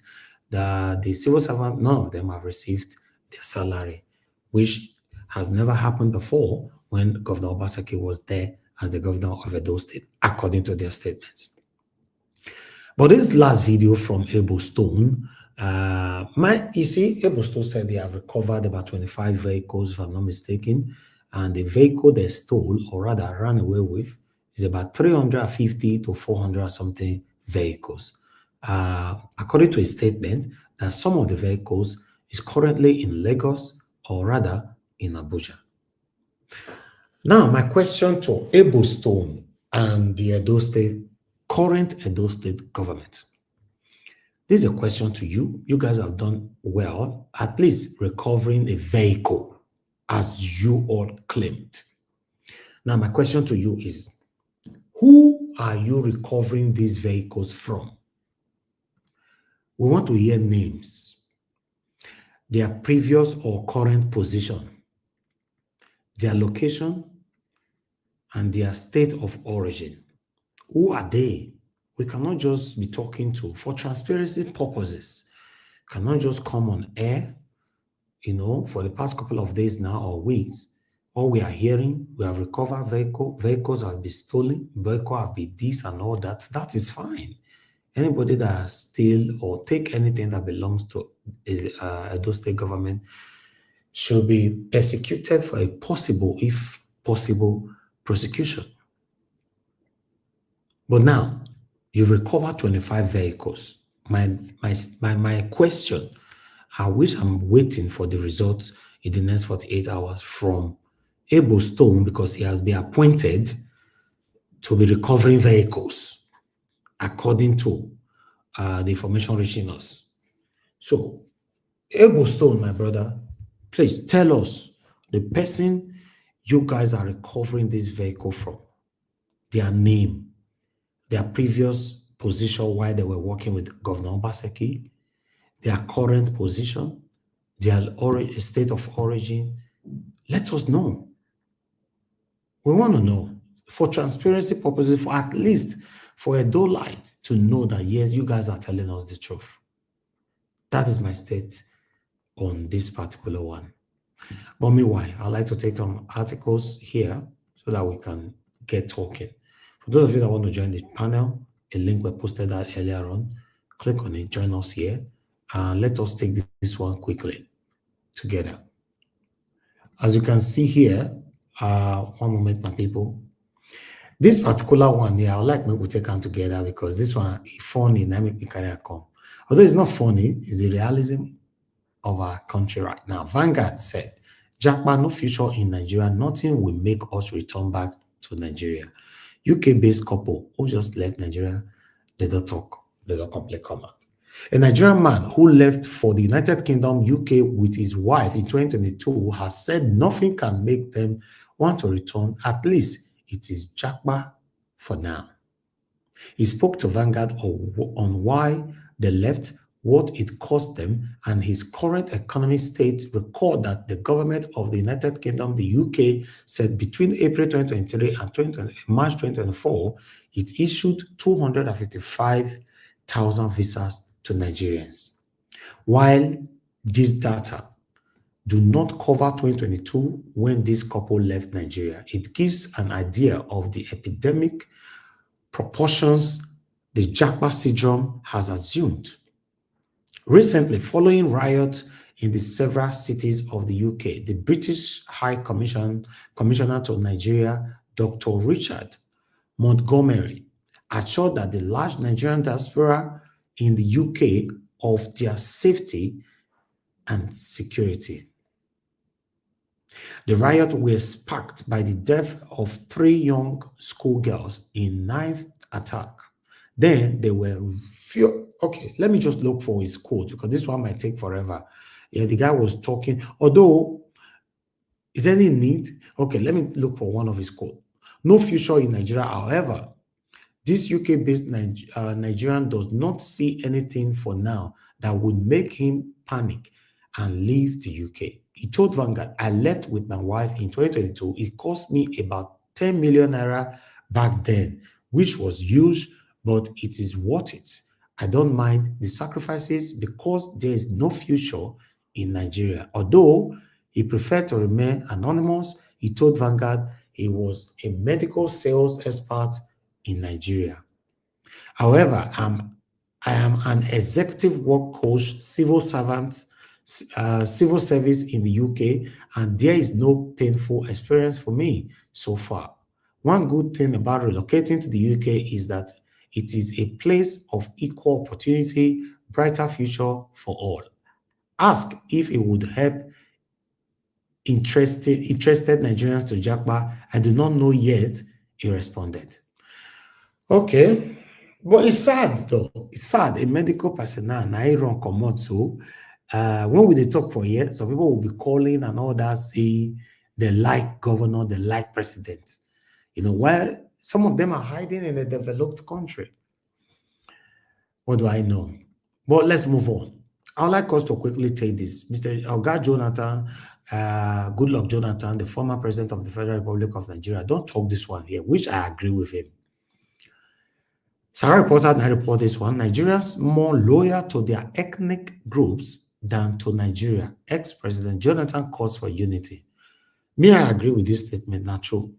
the civil servant, none of them have received their salary, which has never happened before when Governor Obaseki was there as the governor of Edo State, according to their statements. But this last video from Edo State, you see, Edo State said they have recovered about 25 vehicles, if I'm not mistaken, and the vehicle they stole, or rather ran away with, is about 350 to 400 something vehicles. According to a statement, that some of the vehicles is currently in Lagos, or rather in Abuja. Now, my question to Edo State and the Edo State, current Edo State government. This is a question to you. You guys have done well, at least recovering a vehicle, as you all claimed. Now, my question to you is, who are you recovering these vehicles from? We want to hear names, their previous or current position, their location, and their state of origin. Who are they? We cannot just be talking to, for transparency purposes, cannot just come on air, for the past couple of days now or weeks, all we are hearing, we have recovered vehicles have been stolen, vehicles have been this and all that. That is fine. Anybody that steal or take anything that belongs to Edo State government should be persecuted for a possible, if possible, prosecution. But now, you've recovered 25 vehicles. My question, which I'm waiting for the results in the next 48 hours from Edo State, because he has been appointed to be recovering vehicles, according to the information reaching us. So, Edo State, my brother, please tell us the person you guys are recovering this vehicle from, their name, their previous position while they were working with Governor Obaseki, their current position, their state of origin. Let us know. We want to know, for transparency purposes, for at least for a light to know that, yes, you guys are telling us the truth. That is my state on this particular one. But meanwhile, I'd like to take some articles here so that we can get talking. For those of you that want to join the panel, a link was posted out earlier on. Click on it, join us here, and let us take this one quickly together. As you can see here, one moment, my people. This particular one here, I would like me to take them together because this one is funny. Let me carry a come. Although it's not funny, it's the realism of our country right now. Vanguard said, Japa, no future in Nigeria. Nothing will make us return back to Nigeria. UK-based couple who just left Nigeria, they don't talk. They don't complain, come out. A Nigerian man who left for the United Kingdom, UK, with his wife in 2022 has said nothing can make them want to return. At least it is Japa for now. He spoke to Vanguard on why they left, what it cost them, and his current economic state. Record that the government of the United Kingdom, the UK, said between April 2023 and March 2024, it issued 255,000 visas to Nigerians. While this data do not cover 2022 when this couple left Nigeria, it gives an idea of the epidemic proportions the Japa syndrome has assumed. Recently, following riots in the several cities of the UK, the British High Commissioner to Nigeria, Dr. Richard Montgomery, assured that the large Nigerian diaspora in the UK of their safety and security. The riot was sparked by the death of 3 young schoolgirls in knife attack. Then they were okay, let me just look for his quote because this one might take forever. Yeah, the guy was talking, although, is there any need? Okay, let me look for one of his quotes. No future in Nigeria. However, this UK-based Nigerian does not see anything for now that would make him panic and leave the UK. He told Vanguard, I left with my wife in 2022. It cost me about 10 million naira back then, which was huge, but it is worth it. I don't mind the sacrifices because there is no future in Nigeria. Although he preferred to remain anonymous, he told Vanguard he was a medical sales expert in Nigeria. However, I am an executive work coach, civil servant, civil service in the UK, and there is no painful experience for me so far. One good thing about relocating to the UK is that it is a place of equal opportunity, brighter future for all. Ask if it would help interested Nigerians to Japa. I do not know yet, he responded. Okay, but it's sad though. It's sad. A medical personnel, na run commot. So when we talk for here, some people will be calling and all that, say they like governor, they like president. Where some of them are hiding in a developed country. What do I know? But let's move on. I would like us to quickly take this. Mr. Oga Jonathan, Goodluck Jonathan, the former president of the Federal Republic of Nigeria, don't talk this one here, which I agree with him. Sarah reported, and I report this one, Nigerians more loyal to their ethnic groups than to Nigeria. Ex-President Jonathan calls for unity. Me, I agree with this statement, not true.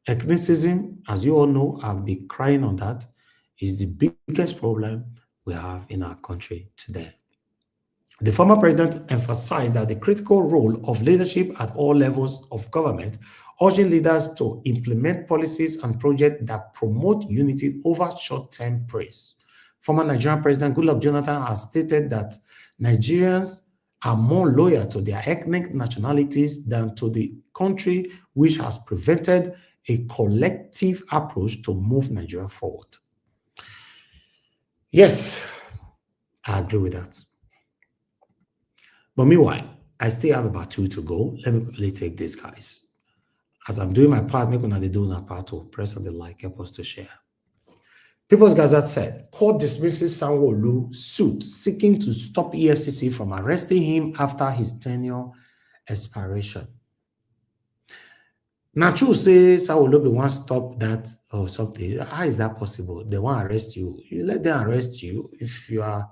Ethnicism, as you all know, I've been crying on that, is the biggest problem we have in our country today. The former president emphasized that the critical role of leadership at all levels of government, urging leaders to implement policies and projects that promote unity over short-term praise. Former Nigerian President Goodluck Jonathan has stated that Nigerians are more loyal to their ethnic nationalities than to the country, which has prevented a collective approach to move Nigeria forward. Yes, I agree with that. But meanwhile, I still have about 2 to go. Let me quickly take this, guys. As I'm doing my part, make sure they do my part to press on the like, help us to share. People's Gazette said, court dismisses Sanwo-Olu suit seeking to stop EFCC from arresting him after his tenure expiration. Now, true say Sanwo-Olu want to stop that or something. How is that possible? They want to arrest you. You let them arrest you. If you are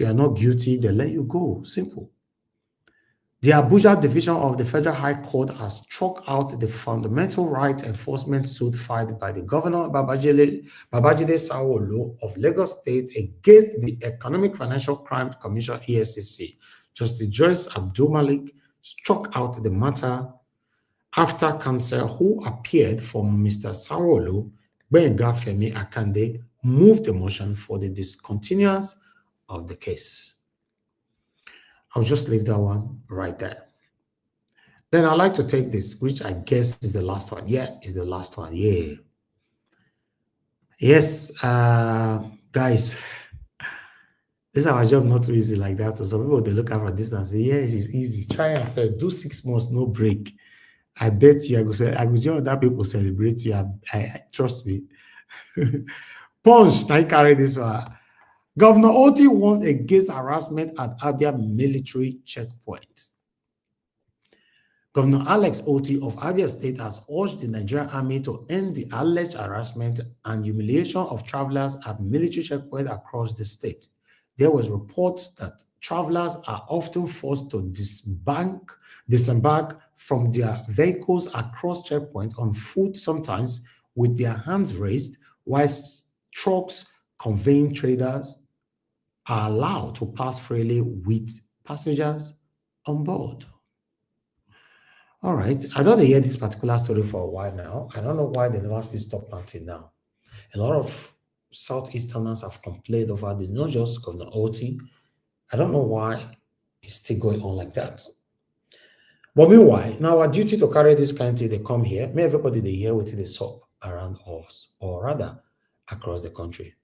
not guilty, they let you go. Simple. The Abuja Division of the Federal High Court has struck out the fundamental right enforcement suit filed by the Governor Babajide Sanwo-Olu of Lagos State against the Economic Financial Crime Commission EFCC. Justice Joyce Abdul-Malik struck out the matter after counsel who appeared for Mr. Sanwo-Olu, Gbenga Femi Akande, moved the motion for the discontinuance of the case. I'll just leave that one right there. Then I'd like to take this, which I guess is the last one. Yeah, is the last one. Yeah. Yes, guys, this is our job, not too easy like that. So some people, they look at this and say, yes, it's easy. Try and first do 6 months, no break. I bet you, I go join other people celebrate you. I trust me. Punch, I carry this one. Governor Oti warns against harassment at Abia military checkpoint. Governor Alex Oti of Abia State has urged the Nigerian Army to end the alleged harassment and humiliation of travelers at military checkpoints across the state. There was reports that travelers are often forced to disembark from their vehicles across checkpoints on foot, sometimes with their hands raised, whilst trucks conveying traders are allowed to pass freely with passengers on board. All right, I don't hear this particular story for a while now. I don't know why they never see stop planting now. A lot of Southeasterners have complained over this, not just Governor Oti. I don't know why it's still going on like that. But meanwhile, now our duty to carry this kind of thing, they come here. May everybody they hear what they saw around us, or rather across the country.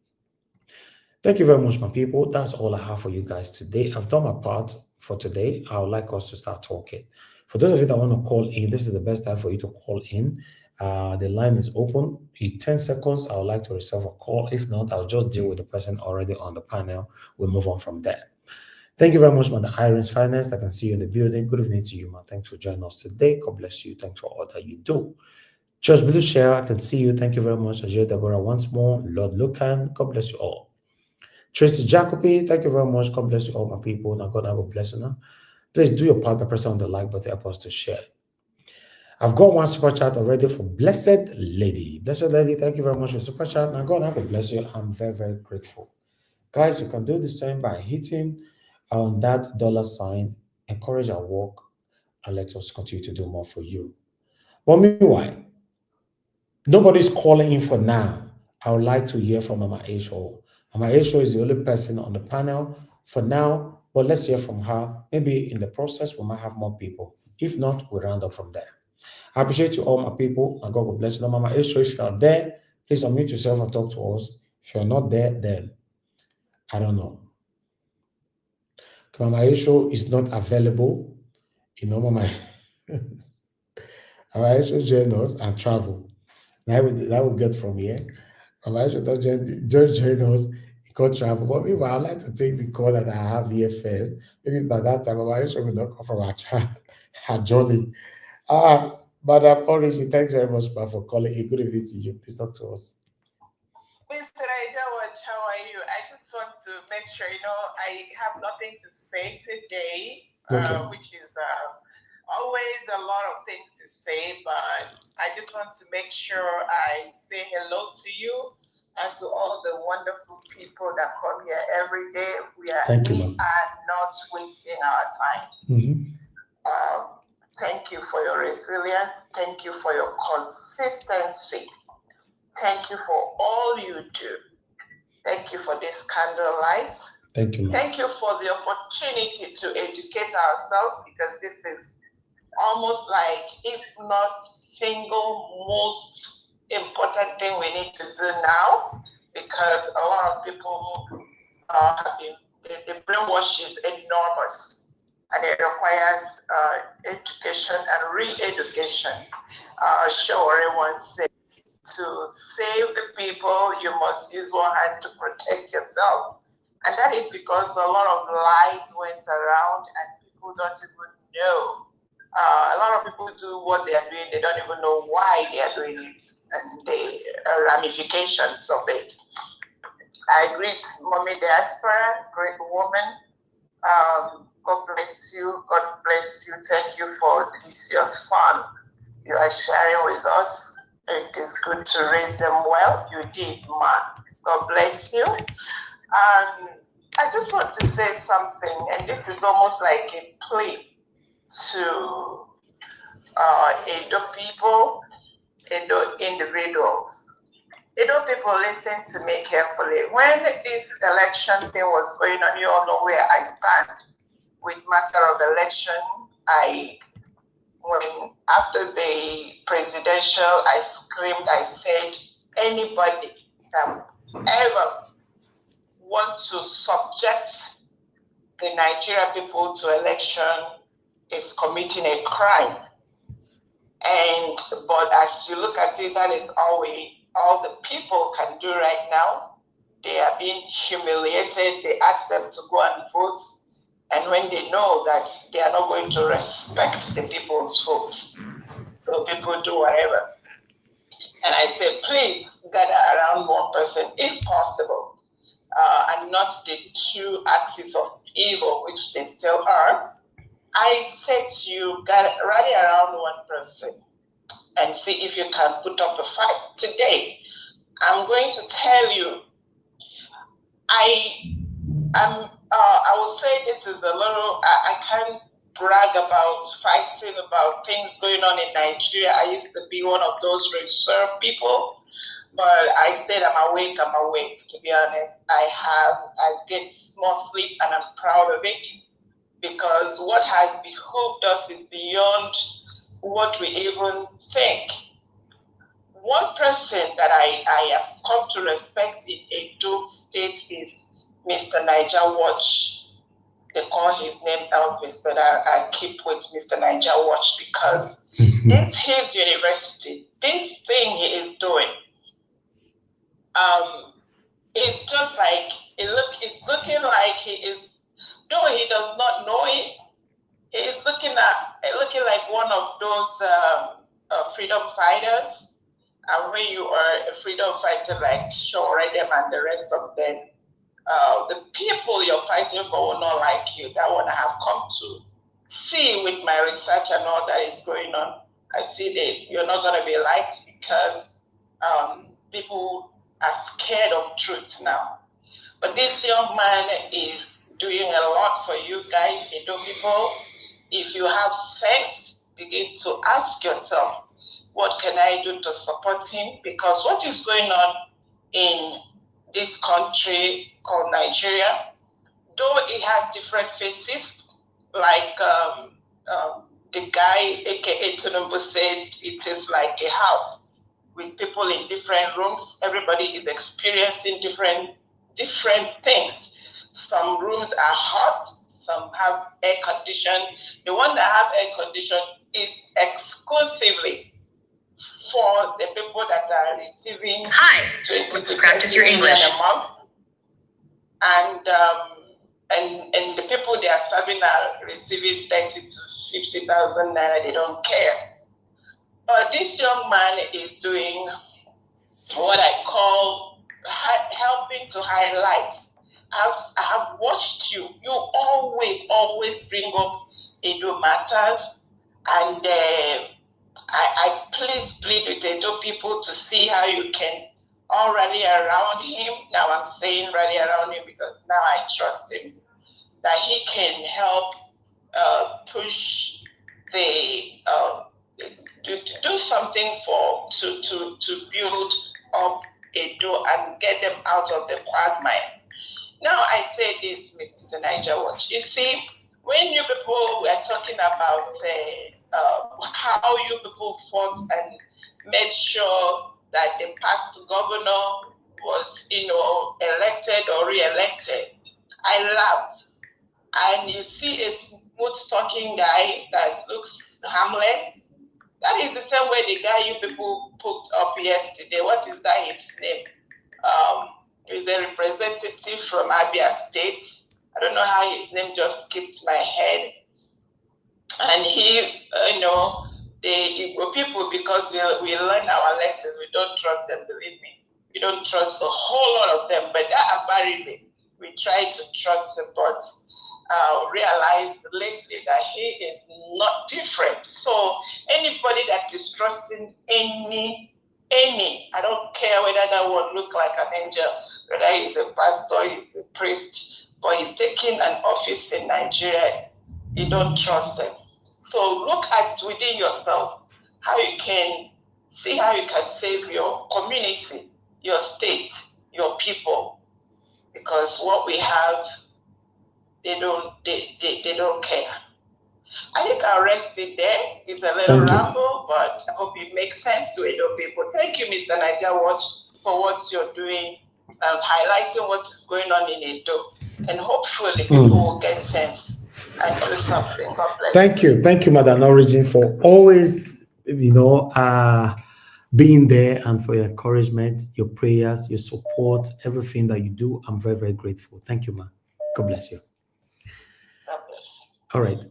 Thank you very much, my people. That's all I have for you guys today. I've done my part for today. I would like us to start talking. For those of you that want to call in, this is the best time for you to call in. The line is open. In 10 seconds, I would like to receive a call. If not, I'll just deal with the person already on the panel. We'll move on from there. Thank you very much, man. The Iron's Finest. I can see you in the building. Good evening to you, man. Thanks for joining us today. God bless you. Thanks for all that you do. Just Blue Share, I can see you. Thank you very much. Ajay Deborah once more. Lord Lucan, God bless you all. Tracy Jacoby, thank you very much. God bless you all, my people. Now God have a blessing. Now, please do your part by pressing on the like button, help us to share. I've got one super chat already for Blessed Lady. Blessed Lady, thank you very much for super chat. Now God have a bless you. I'm very, very grateful. Guys, you can do the same by hitting on that $sign. Encourage our work and let us continue to do more for you. But meanwhile, nobody's calling in for now. I would like to hear from Mama Aisho. Mama Aisho is the only person on the panel for now, but let's hear from her. Maybe in the process, we might have more people. If not, we'll round up from there. I appreciate you all, my people, and God will bless you. Mama Aisho, if you are there, please unmute yourself and talk to us. If you're not there, then I don't know. Mama Aisho is not available. You know, Mama Aisho join us and travel. That will get from here. Mama Aisho don't join us. Can't travel. But maybe I'd like to take the call that I have here first. Maybe by that time, Mama Aisho will not come from her journey. Madam Origin, thanks very much for calling. A good evening to you. Please talk to us. Mr. Aide, How are you? I just want to make sure, I have nothing to say today, which is always a lot of things to say, but I just want to make sure I say hello to you and to all the wonderful people that come here every day. We are not wasting our time. Thank you for your resilience. Thank you for your consistency. Thank you for all you do. Thank you for this candlelight. Thank you. Thank you for the opportunity to educate ourselves, because this is almost like, if not single most important thing we need to do now, because a lot of people have been, the brainwash is enormous, and it requires education and re-education. Sure, once said, to save the people, you must use one hand to protect yourself. And that is because a lot of lies went around and people don't even know. A lot of people do what they are doing, they don't even know why they are doing it and the ramifications of it. I greet Mommy Diaspora, great woman. God bless you. God bless you. Thank you for this, your son you are sharing with us. It is good to raise them well. You did, man. God bless you. I just want to say something, and this is almost like a plea to Edo people, Edo individuals. Edo people, listen to me carefully. When this election thing was going on, you all know where I stand with matter of election. After the presidential, I screamed, I said, anybody that ever want to subject the Nigerian people to election is committing a crime. But as you look at it, that is all the people can do right now. They are being humiliated. They ask them to go and vote. And when they know that they are not going to respect the people's votes, so people do whatever. And I say, please gather around one person, if possible, and not the two axes of evil, which they still are. I said to you, rally around one person and see if you can put up a fight. Today, I'm going to tell you, I will say this is a little, I can't brag about fighting about things going on in Nigeria. I used to be one of those reserved people, but I said I'm awake, to be honest. I get small sleep and I'm proud of it, because what has behooved us is beyond what we even think. One person that I have come to respect in Edo State is Mr. Niger Watch. They call his name Elvis, but I keep with Mr. Niger Watch because this his university. This thing he is doing, it's just like it's looking like he is, though he does not know it. It's looking like one of those freedom fighters. And when you are a freedom fighter like Shaw Redem and the rest of them, the people you're fighting for will not like you. That one I have come to see with my research and all that is going on. I see that you're not going to be liked because people are scared of truth now. But this young man is doing a lot for you guys, Edo people. If you have sense, begin to ask yourself, what can I do to support him? Because what is going on in this country called Nigeria, though it has different faces, like the guy, aka Tinubu, said, it is like a house with people in different rooms. Everybody is experiencing different things. Some rooms are hot, some have air condition. The one that have air condition is exclusively for the people that are receiving 20 to 30 million a month, and the people they are serving are receiving 30 to 50,000 naira. They don't care. But this young man is doing what I call helping to highlight. As I have watched you, you always bring up Edo matters, and I please plead with Edo people to see how you can all rally around him. Now I'm saying rally around him because now I trust him, that he can help push the to do something to build up Edo and get them out of the quagmire. Now I say this, Mr. Niger Watch. You see, when you people were talking about how you people fought and made sure that the past governor was, elected or re-elected, I laughed. And you see a smooth-talking guy that looks harmless. That is the same way the guy you people put up yesterday. What is that his name? He's a representative from Abia State. I don't know how his name just skipped my head. And he, the Igbo people, because we learn our lessons, we don't trust them, believe me. We don't trust a whole lot of them. But that Abaribe, we try to trust him, but realized lately that he is not different. So anybody that is trusting any, I don't care whether that one look like an angel, whether he's a pastor, he's a priest, but he's taking an office in Nigeria, you don't trust them. So look at within yourself how you can see how you can save your community, your state, your people, because what we have, they don't care. I think I'll rest it there. It's a little ramble, but I hope it makes sense to Edo people. Thank you, Mr. Niger Watch, for what you're doing, highlighting what is going on in Edo, and hopefully people will get sense and do something. God bless. Thank you, Madam Origin, for always, being there and for your encouragement, your prayers, your support, everything that you do. I'm very, very grateful. Thank you, ma. God bless you. God bless. All right.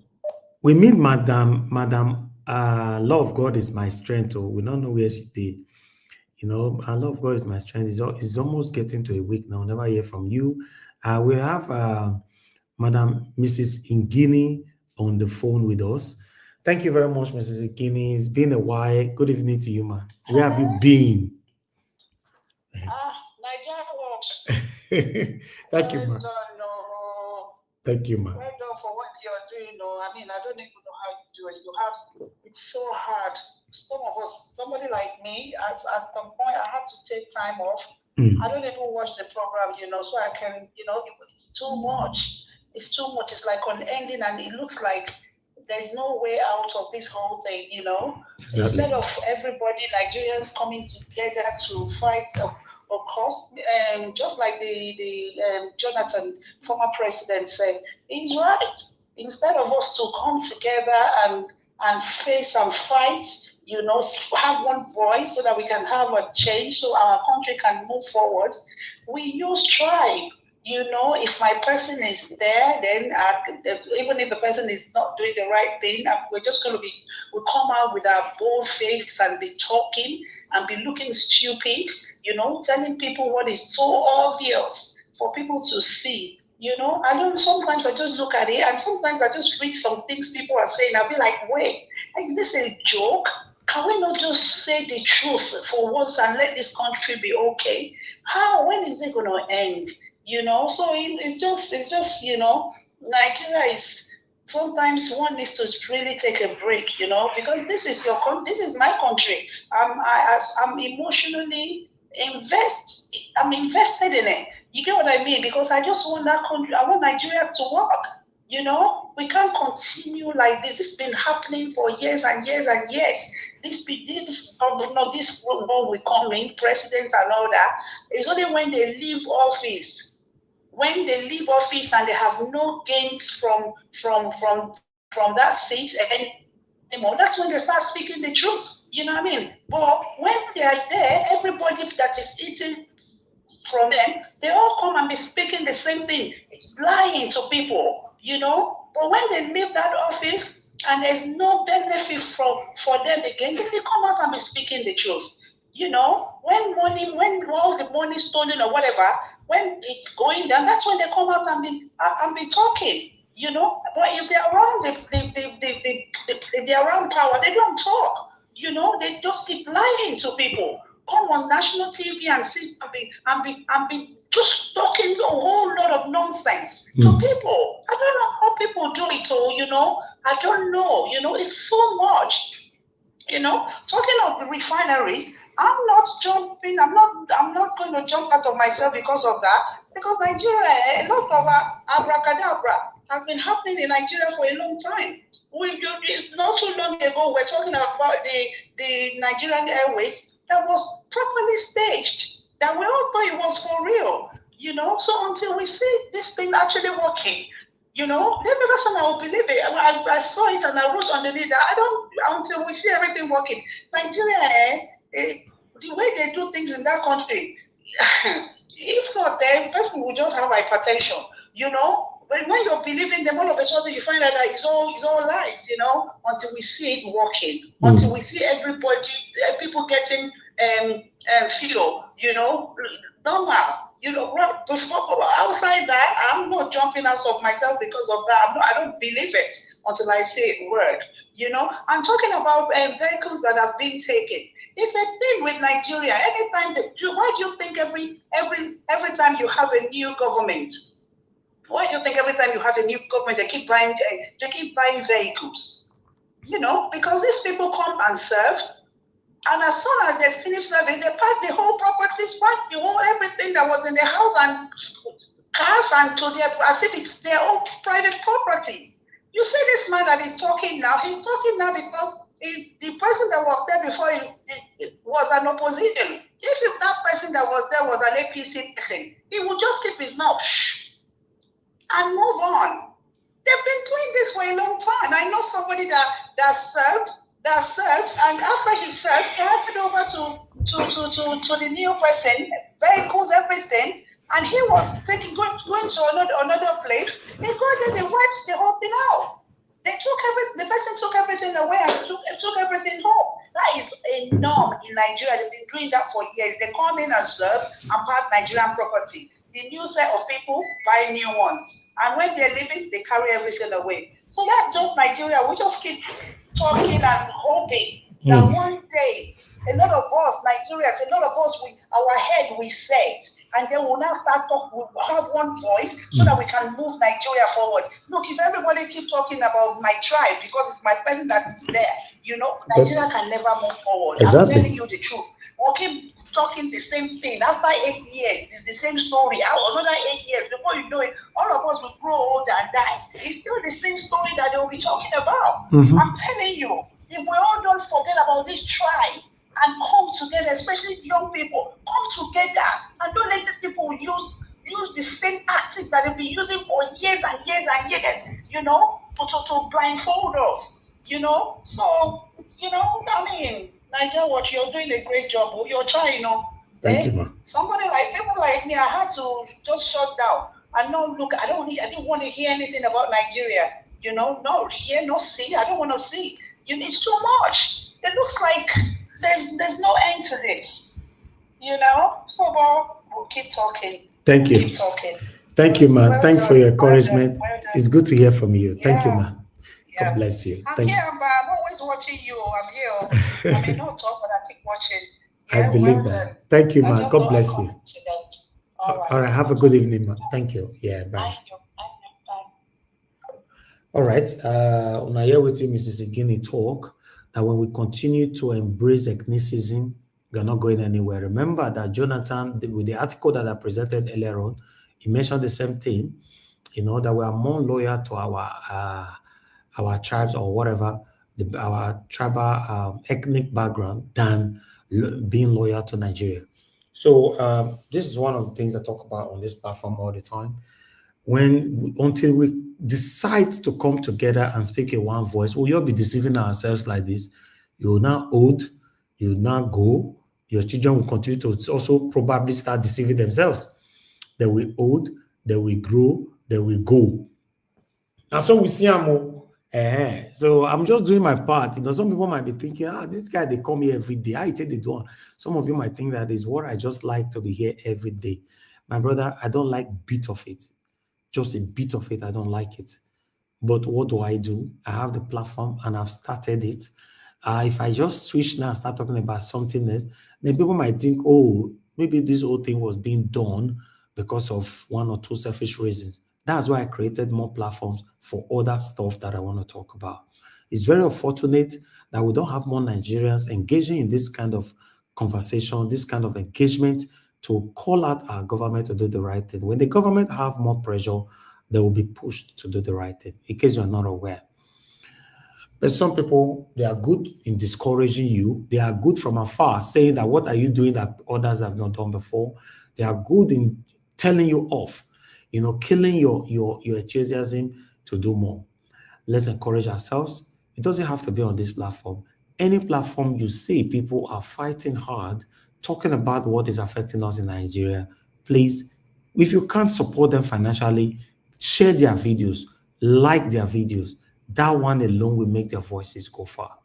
We meet Madam, Love of God is my strength. Oh, we don't know where she did. Our Love of God is my strength. It's almost getting to a week now. Never hear from you. We have Madam Mrs. Ingini on the phone with us. Thank you very much, Mrs. Ingini. It's been a while. Good evening to you, ma. Where have you been? Nigeria works. Thank you, ma. Thank you, ma. Well done for what you're doing. I mean, I don't even know how you do it. It's so hard. Some of us, somebody like me, at some point, I have to take time off. I don't even watch the program, so I can, it's too much. It's too much. It's like unending, and it looks like there's no way out of this whole thing, Exactly. Instead of everybody, Nigerians coming together to fight a cause, just like the Jonathan, former president, said, he's right. Instead of us to come together and face and fight, have one voice so that we can have a change, so our country can move forward, we use tribe. If my person is there, then even if the person is not doing the right thing, we're just going to we'll come out with our bold face and be talking and be looking stupid, telling people what is so obvious for people to see. Sometimes I just look at it, and sometimes I just read some things people are saying. I'll be like, wait, is this a joke? Can we not just say the truth for once and let this country be okay? How? When is it going to end? So it's just Nigeria is, sometimes one needs to really take a break, because this is my country. I'm emotionally I'm invested in it. You get what I mean? Because I just want that country, I want Nigeria to work. We can't continue like this. It's been happening for years and years and years. This one will come in, presidents and all that. It's only when they leave office. When they leave office and they have no gains from that seat anymore, that's when they start speaking the truth. You know what I mean? But when they are there, everybody that is eating from them, they all come and be speaking the same thing, lying to people, But when they leave that office and there's no benefit for them again, then they come out and be speaking the truth. You know, when all the money is stolen or whatever, when it's going down, that's when they come out and be talking. You know, but if they're around, if they're around power, they don't talk. You know, they just keep lying to people. Come on national TV and sit and be just talking a whole lot of nonsense to people. I don't know how people do it, or you know, I don't know. You know, it's so much. You know, talking of the refineries, I'm not jumping. I'm not going to jump out of myself because of that. Because Nigeria, a lot of abracadabra has been happening in Nigeria for a long time. Not too long ago, we're talking about the Nigerian Airways that was properly staged. That we all thought it was for real. You know, so until we see this thing actually working, you know, maybe that's when I will believe it. I saw it and I wrote underneath that I don't until we see everything working. Nigeria, the way they do things in that country, if not, then person will just have hypertension. You know, but when you're believing them, all of a sudden you find out that it's all lies. You know, until we see it working, until we see everybody, people getting fuel. You know, normal. You know, before, outside that, I'm not jumping out of myself because of that. I don't believe it until I see it work. You know, I'm talking about vehicles that have been taken. It's a thing with Nigeria. Anytime why do you think every time you have a new government? Why do you think every time you have a new government they keep buying vehicles? You know, because these people come and serve. And as soon as they finish serving, they pack the whole properties, pack the whole everything that was in the house and cars and to their, as if it's their own private properties. You see this man that is talking now, he's talking now because the person that was there before was an opposition. If that person that was there was an APC person, he would just keep his mouth shh and move on. They've been doing this for a long time. I know somebody that served, and after he served, he handed over to the new person, vehicles, everything, and he was going to another place. He got there, they wiped the whole thing out. They the person took everything away and took everything home. That is a norm in Nigeria. They've been doing that for years. They come in and serve and park Nigerian property. The new set of people buy new ones. And when they're leaving, they carry everything away. So that's just Nigeria. We just keep talking and hoping that one day, a lot of us, Nigerians, a lot of us, our head we set, and then we'll now start talking, we'll have one voice so that we can move Nigeria forward. Look, if everybody keep talking about my tribe because it's my person that's there, you know, Nigeria can never move forward. Exactly. I'm telling you the truth. We'll keep talking the same thing. After 8 years, it's the same story. Another 8 years, before you know it, all of us will grow old and die. It's still the same story that they will be talking about. I'm telling you, if we all don't forget about this tribe and come together, especially young people, come together and don't let these people use the same tactics that they've been using for years and years and years, you know, to blindfold us, you know. So, you know, I mean, Nigeria, what you're doing a great job. You're trying, you know. Thank you, ma'am. Somebody like people like me, I had to just shut down and not look. I didn't want to hear anything about Nigeria. You know, no hear, no see. I don't want to see. You know, it's too much. It looks like there's no end to this. You know, so we'll keep talking. Thank you. Keep talking. Thank you, ma'am. Well Thanks done. for your encouragement. Well done. It's good to hear from you. Thank you, Yeah. ma'am. God bless you. I'm Thank here, but I'm always watching you. I'm here. I may not talk, but I keep watching. I believe that. Thank you, ma'am. God bless you. All All right. Have a good evening, ma'am. Thank you. Yeah, bye. All right. On our here with you, Mrs. Igini talk that when we continue to embrace ethnicism, we're not going anywhere. Remember that Jonathan, with the article that I presented earlier on, he mentioned the same thing, you know, that we are more loyal to our tribes or whatever, our tribal ethnic background than being loyal to Nigeria. So this is one of the things I talk about on this platform all the time. Until we decide to come together and speak in one voice, we'll all be deceiving ourselves like this. You're now old, you now go, your children will continue to also probably start deceiving themselves. They will old, they will grow, they will go. And so we see them So I'm just doing my part. Some people might be thinking, this guy, they come here every day. I take the door. Some of you might think that is what I just like to be here every day. My brother, I don't like bit of it. Just a bit of it. I don't like it. But what do? I have the platform and I've started it. If I just switch now and start talking about something else, then people might think, oh, maybe this whole thing was being done because of one or two selfish reasons. That's why I created more platforms for other stuff that I want to talk about. It's very unfortunate that we don't have more Nigerians engaging in this kind of conversation, this kind of engagement to call out our government to do the right thing. When the government have more pressure, they will be pushed to do the right thing, in case you are not aware. But some people, they are good in discouraging you. They are good from afar, saying that what are you doing that others have not done before? They are good in telling you off, killing your enthusiasm to do more. Let's encourage ourselves. It doesn't have to be on this platform. Any platform you see people are fighting hard, talking about what is affecting us in Nigeria, please, if you can't support them financially, share their videos, like their videos. That one alone will make their voices go far.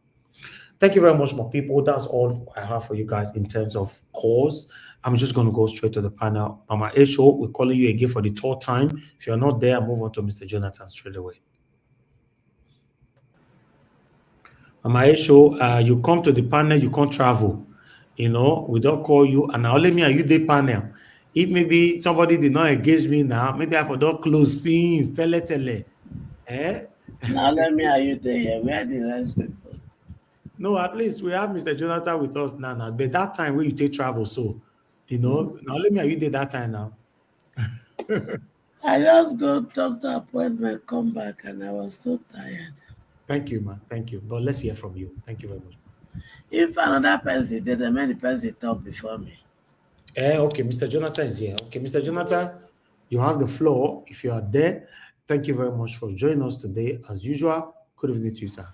Thank you very much, my people. That's all I have for you guys in terms of calls. I'm just going to go straight to the panel. Mama Esho, we're calling you again for the third time. If you're not there, move on to Mr. Jonathan straight away. Mama Esho, you come to the panel, you can't travel. We don't call you, and now let me are you the panel. If maybe somebody did not engage me now, maybe I forgot close scenes, tele. Now let me are you there. Where the rest people? No, at least we have Mr. Jonathan with us now. But that time when you take travel, so now let me are you there that time now. I just go doctor appointment, come back, and I was so tired. Thank you, man. Thank you. But let's hear from you. Thank you very much. If another person did, the many person talk before me. Okay, Mr. Jonathan is here. Okay, Mr. Jonathan, you have the floor. If you are there, thank you very much for joining us today. As usual, good evening to you, sir.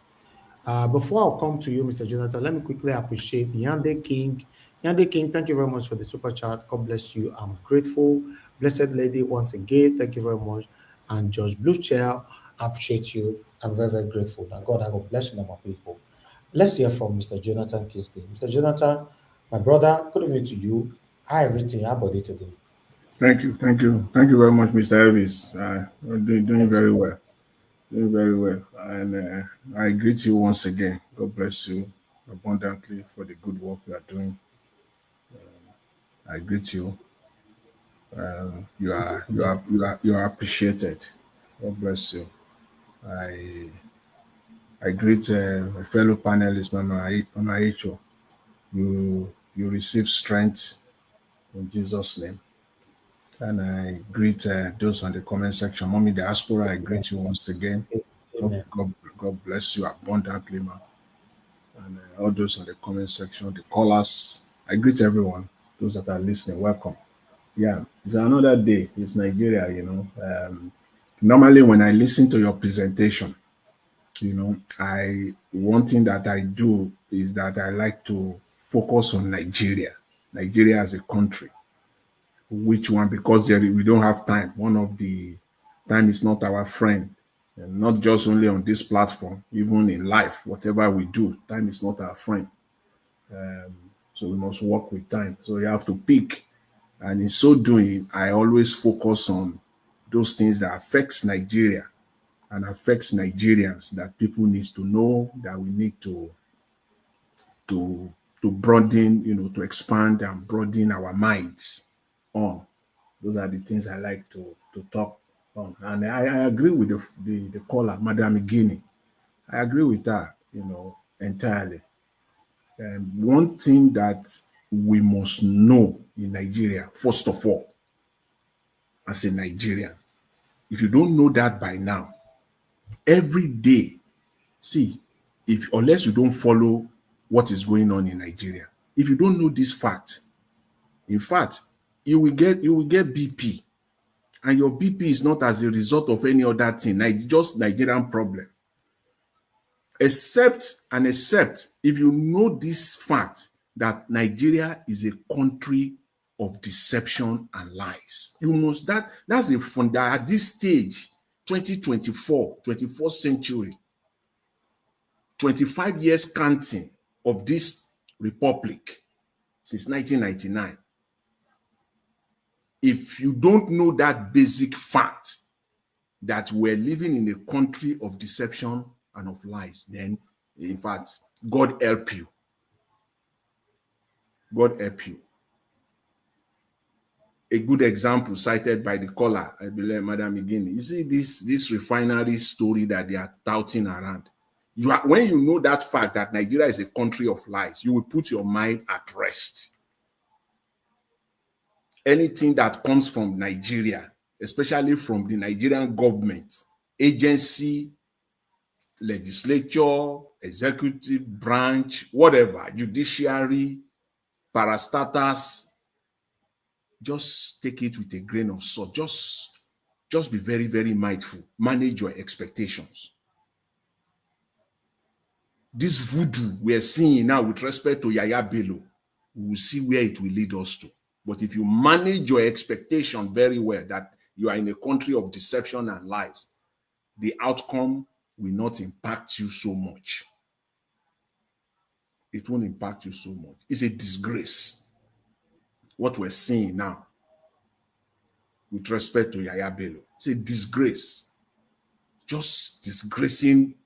Before I'll come to you, Mr. Jonathan, let me quickly appreciate Yande King. Yande King, thank you very much for the super chat. God bless you. I'm grateful. Blessed lady, once again, thank you very much. And George Blue Chair, I appreciate you. I'm very, very grateful. And God, I will bless you, my people. Let's hear from Mr. Jonathan Kisley. Mr. Jonathan, my brother, good evening to you. How everything? How about it today? Thank you very much, Mr. Elvis. You're doing very well. Doing very well. And I greet you once again. God bless you abundantly for the good work you are doing. I greet you. You are appreciated. God bless you. I greet my fellow panelists, Mama Echo. You receive strength in Jesus' name. And I greet those on the comment section. Mommy Diaspora, I greet you once again. God bless you abundantly, man. And all those on the comment section, the callers, I greet everyone. Those that are listening, welcome. Yeah, it's another day. It's Nigeria, Normally, when I listen to your presentation, one thing that I do is that I like to focus on Nigeria as a country. Which one? Because we don't have time. One of the time is not our friend, and not just only on this platform, even in life, whatever we do, time is not our friend. So we must work with time. So you have to pick. And in so doing, I always focus on those things that affects Nigeria and affects Nigerians that people need to know, that we need to broaden, to expand and broaden our minds on. Those are the things I like to talk on. And I agree with the caller, Madam Guinea. I agree with her, entirely. And one thing that we must know in Nigeria, first of all, as a Nigerian, if you don't know that by now, every day, unless you don't follow what is going on in Nigeria, if you don't know this fact, in fact, you will get BP, and your BP is not as a result of any other thing, just Nigerian problem. Except if you know this fact that Nigeria is a country of deception and lies. That's a fund at this stage, 2024, 21st century. 25 years counting of this republic since 1999. If you don't know that basic fact that we're living in a country of deception and of lies, then in fact, God help you. God help you. A good example cited by the caller, I believe, Madam Igini. You see this refinery story that they are touting around. When you know that fact that Nigeria is a country of lies, you will put your mind at rest. Anything that comes from Nigeria, especially from the Nigerian government, agency, legislature, executive branch, whatever, judiciary, parastatals, just take it with a grain of salt. Just be very, very mindful. Manage your expectations. This voodoo we are seeing now with respect to Yaya Bello, we will see where it will lead us to. But if you manage your expectation very well, that you are in a country of deception and lies, the outcome will not impact you so much. It won't impact you so much. It's a disgrace, what we're seeing now with respect to Yaya Bello. It's a disgrace. Just disgracing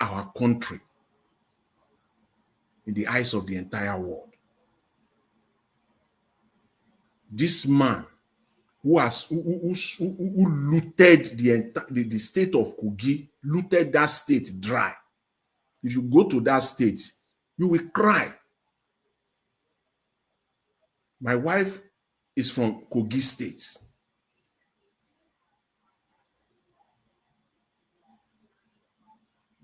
our country in the eyes of the entire world. This man who looted the state of Kogi, looted that state dry. If you go to that state, you will cry. My wife is from Kogi State.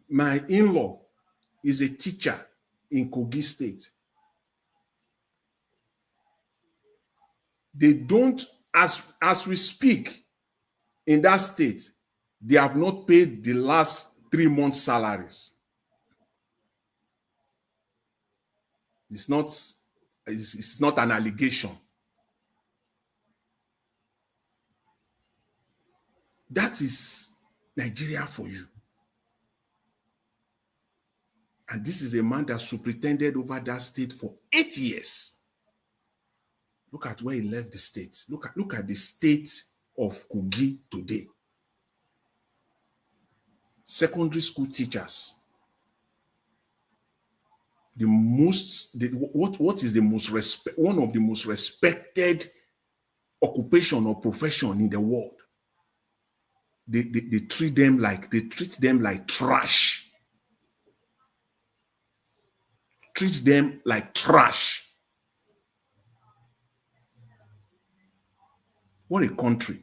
My in-law is a teacher in Kogi State. They don't, as we speak, in that state, they have not paid the last 3 months' salaries. It's not an allegation. That is Nigeria for you. And this is a man that superintended over that state for 8 years. Look at where he left the state. Look at the state of Kogi today. Secondary school teachers. What is the most one of the most respected occupation or profession in the world? They treat them like trash. Treat them like trash. What a country.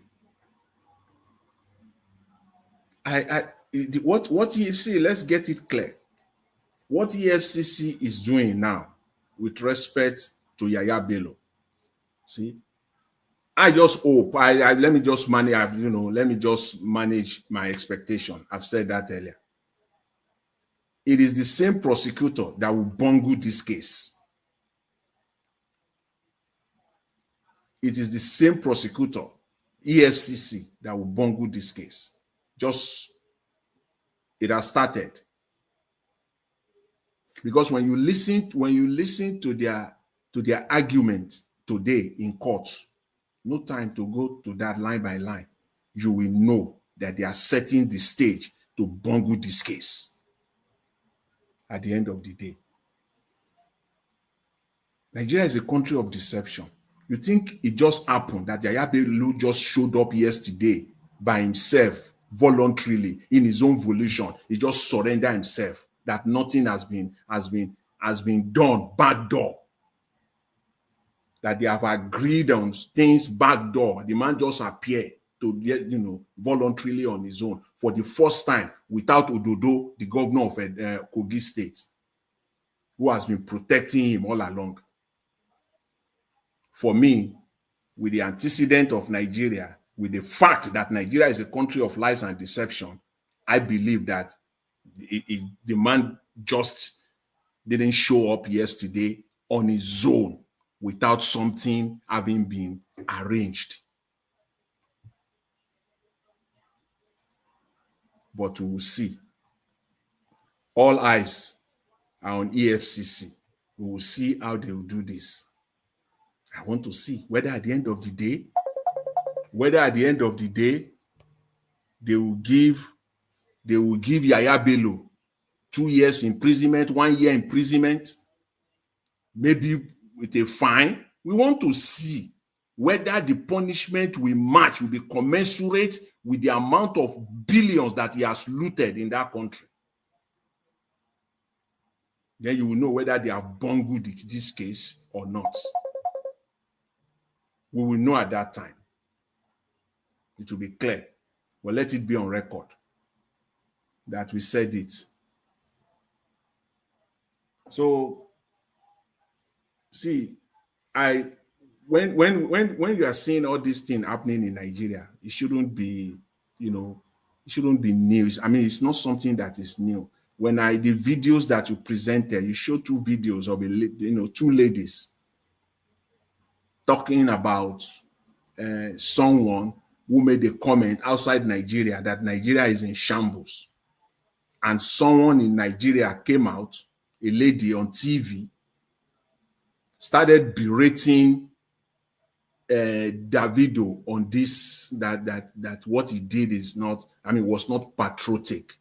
What you see, let's get it clear. What EFCC is doing now with respect to Yaya Bello. See, I just hope, let me just manage my expectation. I've said that earlier. It is the same prosecutor that will bungle this case. It is the same prosecutor, EFCC, that will bungle this case. It has started. Because when you listen to their argument today in court, no time to go to that line by line, you will know that they are setting the stage to bungle this case at the end of the day. Nigeria is a country of deception. You think it just happened that Yaya Bello just showed up yesterday by himself, voluntarily, in his own volition. He just surrendered himself, that nothing has been done backdoor. That they have agreed on things backdoor. The man just appeared to voluntarily on his own for the first time without Ododo, the governor of Kogi State, who has been protecting him all along. For me, with the antecedent of Nigeria, with the fact that Nigeria is a country of lies and deception, I believe that the man just didn't show up yesterday on his own without something having been arranged. But we will see. all eyes are on EFCC. We will see how they will do this. I want to see whether at the end of the day, they will give Yaya Bello 2 years imprisonment, 1 year imprisonment, maybe with a fine. We want to see whether the punishment will match, will be commensurate with the amount of billions that he has looted in that country. Then you will know whether they have bungled this case or not. We will know at that time. It will be clear. But let it be on record that we said it. So, see, when you are seeing all this thing happening in Nigeria, it shouldn't be, it shouldn't be news. I mean, it's not something that is new. When the videos that you presented, you showed 2 videos of 2 ladies talking about someone who made a comment outside Nigeria that Nigeria is in shambles. And someone in Nigeria came out, a lady on TV, started berating Davido on this, that what he did is not, was not patriotic,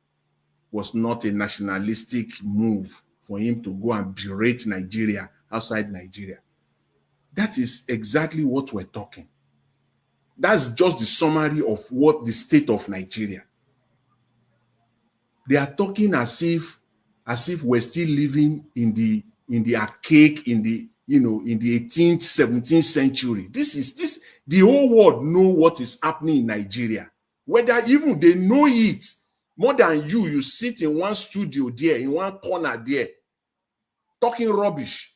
was not a nationalistic move for him to go and berate Nigeria outside Nigeria. That is exactly what we're talking. That's just the summary of what the state of Nigeria. They are talking as if we're still living in the archaic, in the 18th, 17th century. The whole world know what is happening in Nigeria. Whether even they know it more than you sit in one studio there, in one corner there, talking rubbish.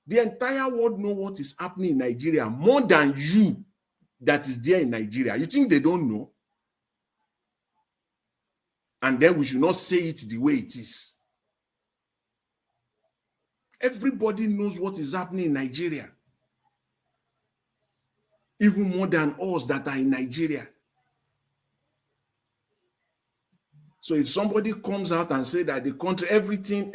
The entire world know what is happening in Nigeria more than you that is there in Nigeria. You think they don't know? And then we should not say it the way it is. Everybody knows what is happening in Nigeria. Even more than us that are in Nigeria. So if somebody comes out and say that the country, everything,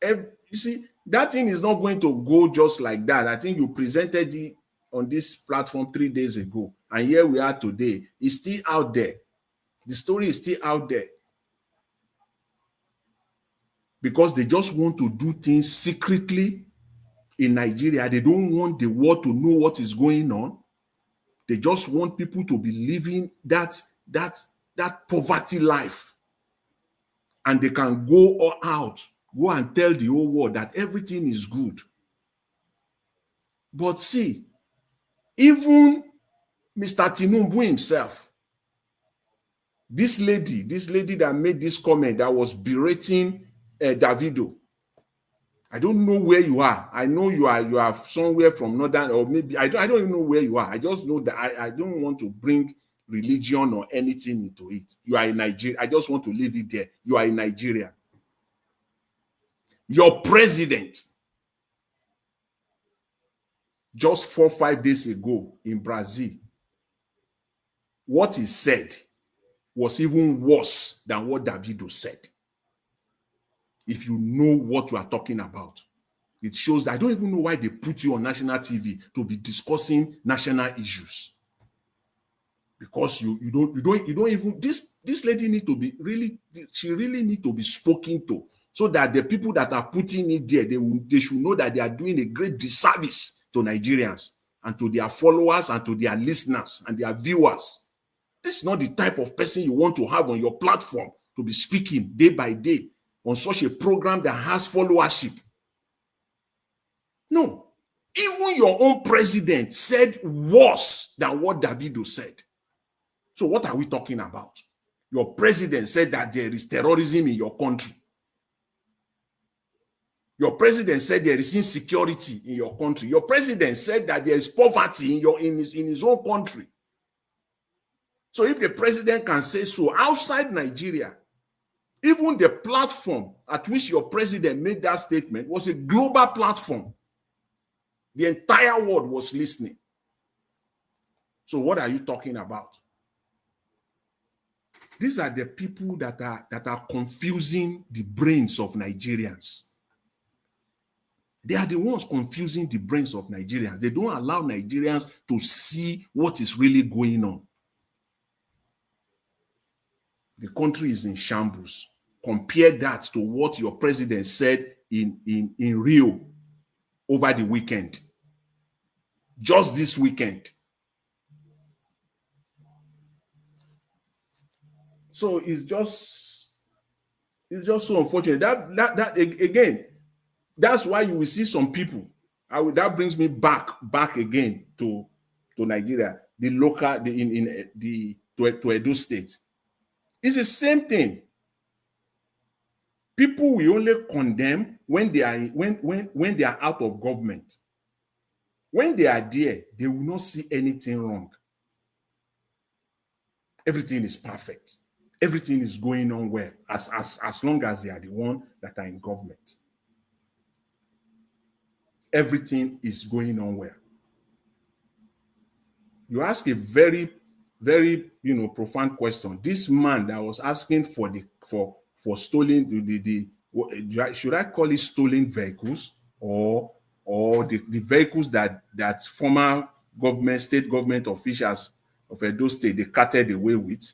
you see, that thing is not going to go just like that. I think you presented it on this platform 3 days ago. And here we are today. It's still out there. The story is still out there. Because they just want to do things secretly in Nigeria. They don't want the world to know what is going on. They just want people to be living that poverty life. And they can go out, go and tell the whole world that everything is good. But see, even Mr. Tinubu himself, this lady that made this comment that was berating Davido, I don't know where you are. I know you are somewhere from northern, or maybe I don't even know where you are. I just know that I don't want to bring religion or anything into it. You are in Nigeria. I just want to leave it there. You are in Nigeria. Your president, just 4 or 5 days ago in Brazil, what he said was even worse than what Davido said. If you know what we are talking about, it shows that I don't even know why they put you on national TV to be discussing national issues. Because you don't even, this lady need to be she really need to be spoken to, so that the people that are putting it there, they should know that they are doing a great disservice to Nigerians and to their followers and to their listeners and their viewers. This is not the type of person you want to have on your platform to be speaking day by day on such a program that has followership. No. Even your own president said worse than what Davido said. So what are we talking about? Your president said that there is terrorism in your country. Your president said there is insecurity in your country. Your president said that there is poverty in his own country. So if the president can say so outside Nigeria, even the platform at which your president made that statement was a global platform. The entire world was listening. So what are you talking about? These are the people that are confusing the brains of Nigerians. They are the ones confusing the brains of Nigerians. They don't allow Nigerians to see what is really going on. The country is in shambles. Compare that to what your president said in Rio over the weekend. Just this weekend. So it's just so unfortunate. That again, that's why you will see some people. That brings me back again to Nigeria, the local, to Edo State. It's the same thing. People will only condemn when they are out of government. When they are there, they will not see anything wrong. Everything is perfect. Everything is going on well as long as they are the one that are in government. Everything is going on well. You ask a very, very profound question. This man that was asking for stolen should I call it stolen vehicles or the vehicles that former state government officials of Edo State they carted away with?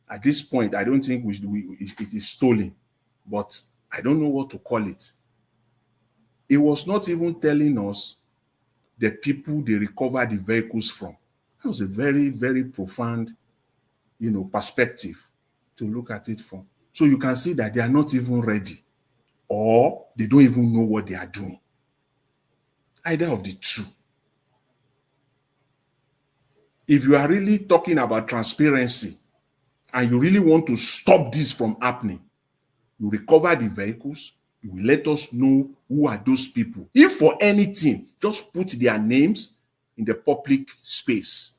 At this point, I don't think it is stolen, but I don't know what to call it. It was not even telling us the people they recovered the vehicles from. That was a very, very profound, perspective to look at it from. So you can see that they are not even ready, or they don't even know what they are doing. Either of the two. If you are really talking about transparency and you really want to stop this from happening, you recover the vehicles, you will let us know who are those people. If for anything, just put their names in the public space.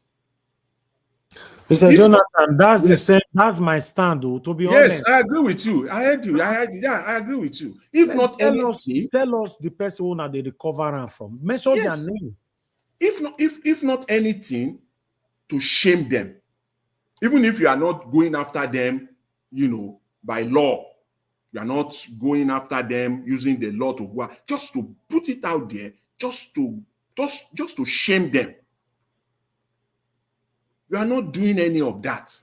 Mr. Jonathan, that's the same. That's my stand, though. To be honest, yes, I agree with you. I heard you. Yeah, I agree with you. If not anything, tell us the person who they recover from. Mention their names. If not anything, to shame them, even if you are not going after them, by law, you are not going after them using the law to go, just to put it out there, just to shame them. You are not doing any of that.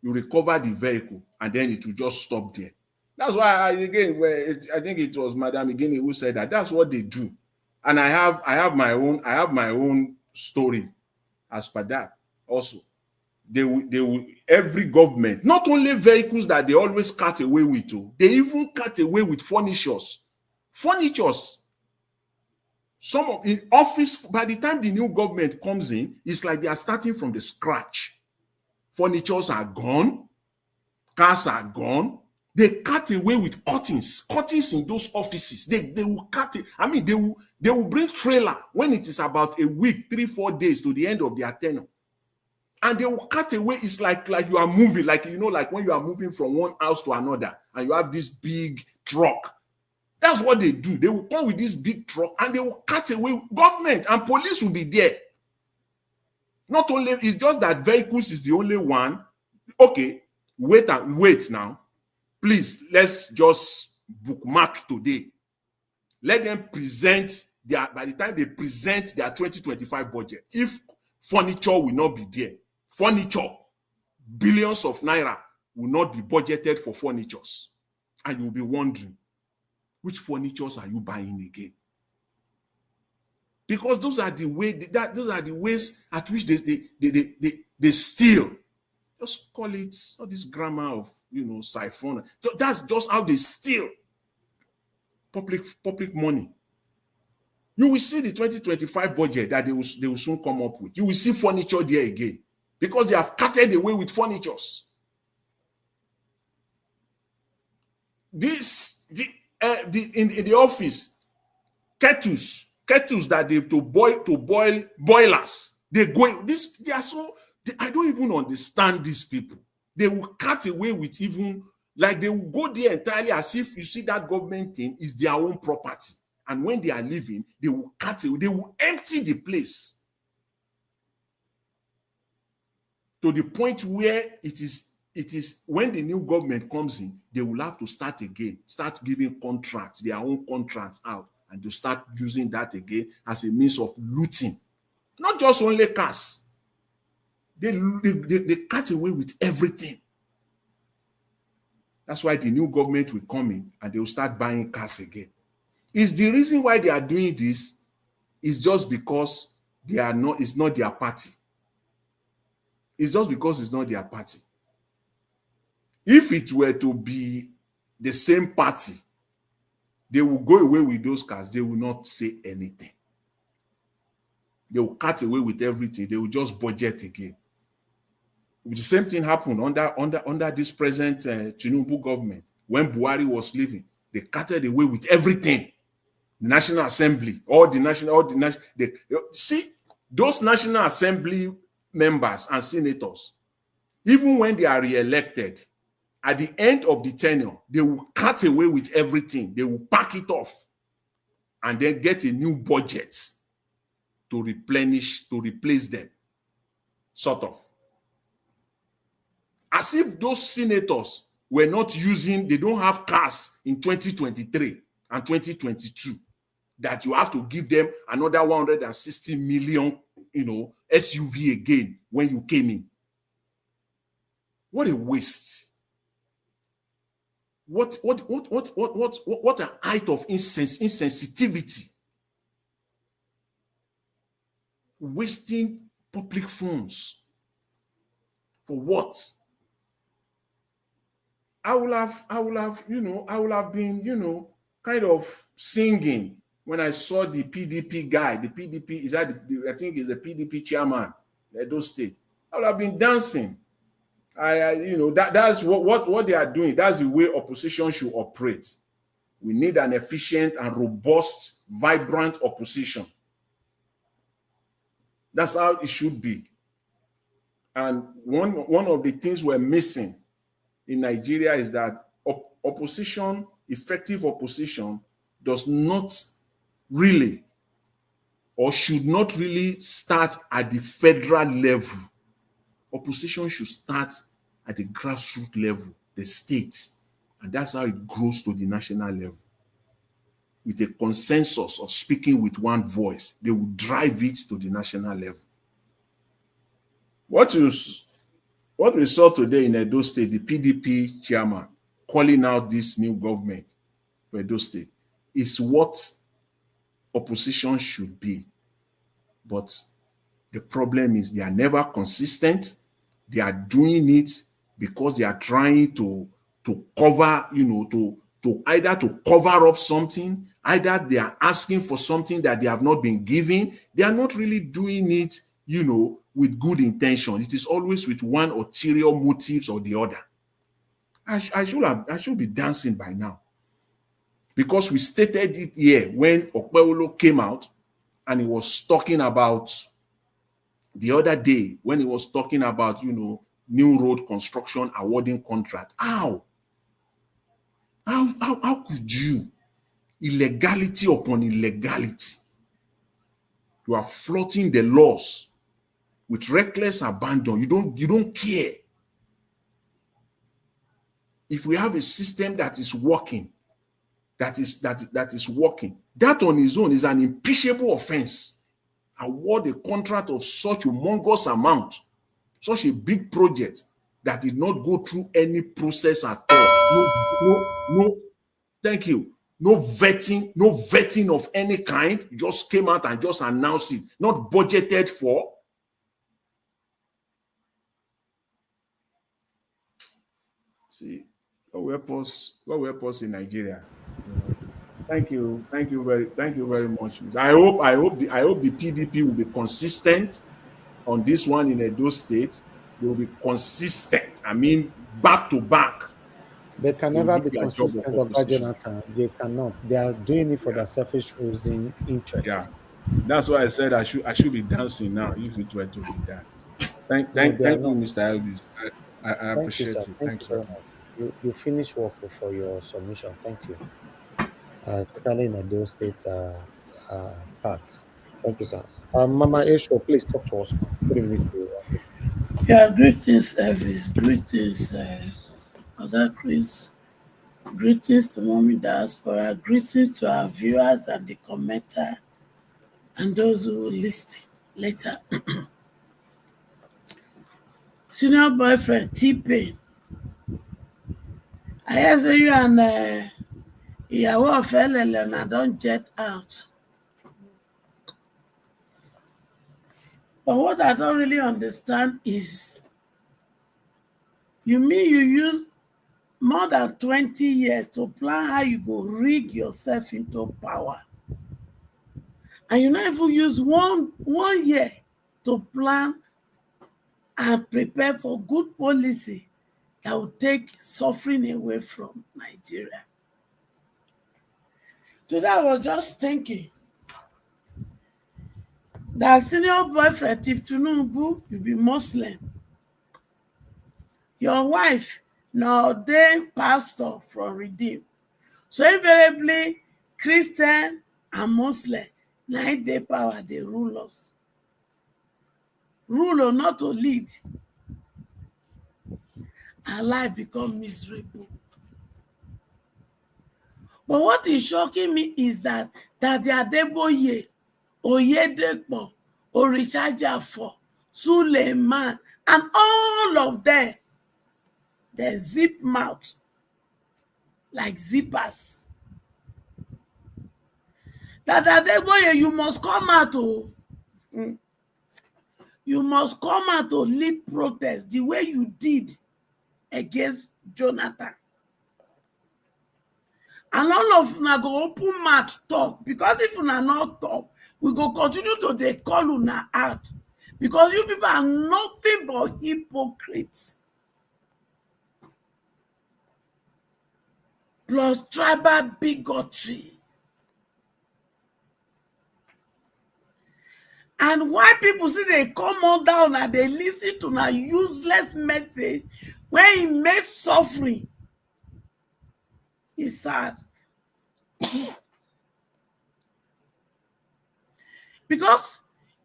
You recover the vehicle and then it will just stop there. That's why I think it was Madam Igini who said that. That's what they do. And I have my own story as per that also. They will every government, not only vehicles that they always cut away with, they even cut away with furnitures. Some of in office, by the time the new government comes in, it's like they are starting from the scratch. Furnitures are gone, cars are gone. They cut away with curtains in those offices. They will cut it. I mean, they will bring trailer when it is about a week, 3-4 days to the end of their tenure. And they will cut away. It's like you are moving, like when you are moving from one house to another, and you have this big truck. That's what they do. They will come with this big truck and they will cut away. Government and police will be there. Not only, it's just that vehicles is the only one. Okay, wait now. Please, let's just bookmark today. Let them present by the time they present their 2025 budget, if furniture will not be there, billions of naira will not be budgeted for furnitures. And you'll be wondering, which furnitures are you buying again? Because those are the ways at which they steal. Just call it all this grammar of siphon. That's just how they steal public money. You will see the 2025 budget that they will soon come up with. You will see furniture there again because they have cutted away with furnitures. In the office, kettles that they to boil boilers. They are so. I don't even understand these people. They will cut away with even like they will go there entirely as if you see that government thing is their own property. And when they are leaving, they will cut away. They will empty the place to the point where it it is when the new government comes in, they will have to start again, start giving contracts, their own contracts out, and to start using that again as a means of looting. Not just only cars. They cut away with everything. That's why the new government will come in and they will start buying cars again. Is the reason why they are doing this is just because they are not, it's not their party. It's just because it's not their party. If it were to be the same party, they will go away with those cars. They will not say anything. They will cut away with everything. They will just budget again. The same thing happened under this present Tinubu government. When Buhari was leaving, they cutted away with everything. The National Assembly, see, those National Assembly members and senators, even when they are re-elected, at the end of the tenure, they will cut away with everything. They will pack it off and then get a new budget to replace them, sort of. As if those senators were not using, they don't have cars in 2023 and 2022, that you have to give them another 160 million, SUV again when you came in. What a waste. What a height of insensitivity. Wasting public funds. For what? I will have been, kind of singing when I saw the PDP guy. The PDP is that I think is the PDP chairman, Edo State. I would have been dancing. That's what they are doing. That's the way opposition should operate. We need an efficient and robust, vibrant opposition. That's how it should be. And one of the things we're missing in Nigeria is that opposition, effective opposition, does not really or should not really start at the federal level. Opposition should start at the grassroots level, the state, and that's how it grows to the national level. With a consensus of speaking with one voice, they will drive it to the national level. What we saw today in Edo State, the PDP chairman calling out this new government for Edo State, is what opposition should be. But the problem is they are never consistent. They are doing it because they are trying to cover, to either to cover up something, either they are asking for something that they have not been given. They are not really doing it, with good intention. It is always with one ulterior motives or the other. I should be dancing by now. Because we stated it here when Okpebholo came out and he was talking about the other day when he was talking about, new road construction awarding contract. How could you? Illegality upon illegality. You are flouting the laws with reckless abandon. You don't care. If we have a system that is working, that is working, that on its own is an impeachable offense. Award a contract of such a humongous amount, such a big project that did not go through any process at all. No, thank you. No vetting of any kind. Just came out and just announced it, not budgeted for. See, what we help us in Nigeria. Thank you very much. I hope the PDP will be consistent on this one in Edo State. They will be consistent. I mean, back to back. They can never be consistent, Dr. Jonathan. They cannot. They are doing it for their selfish reason, interest. Yeah, that's why I said I should be dancing now if it were to be that. Thank you, Mr. Elvis. I appreciate it. Thanks very much. You finish work for your submission. Thank you. Especially in Edo State parts. Thank you, sir. Mama Esho, please talk to us. Good evening to you. Yeah, greetings, Elvis. Greetings, Other Chris. Greetings to Mommy Diaspora. Greetings to our viewers and the commenter and those who will listen later. Senior boyfriend, T-Pain. I hear say you and ìyàwó ọ̀fẹ́ lẹ̀lẹ̀ don't jet out. But what I don't really understand is, you mean you use more than 20 years to plan how you go rig yourself into power, and you not even use one year to plan and prepare for good policy that will take suffering away from Nigeria. Today I was just thinking that senior boyfriend, if Tinubu, you be Muslim, your wife na ordained pastor from Redeem. So invariably, Christian and Muslim, na in dey power, they rule us. Rule or not to lead. Our life become miserable. But what is shocking me is that the Adeboye, Oyedepo, Orisajafo, Suleiman, and all of them, they zip mouth like zippers. That Adeboye, you must come out to, you must come out to lead protest the way you did against Jonathan. And all of una go open mouth talk, because if una not talk, we go continue to dey call una out, because you people are nothing but hypocrites plus tribal bigotry. And why people see they come on down and they listen to a useless message when it makes suffering, it's sad. Because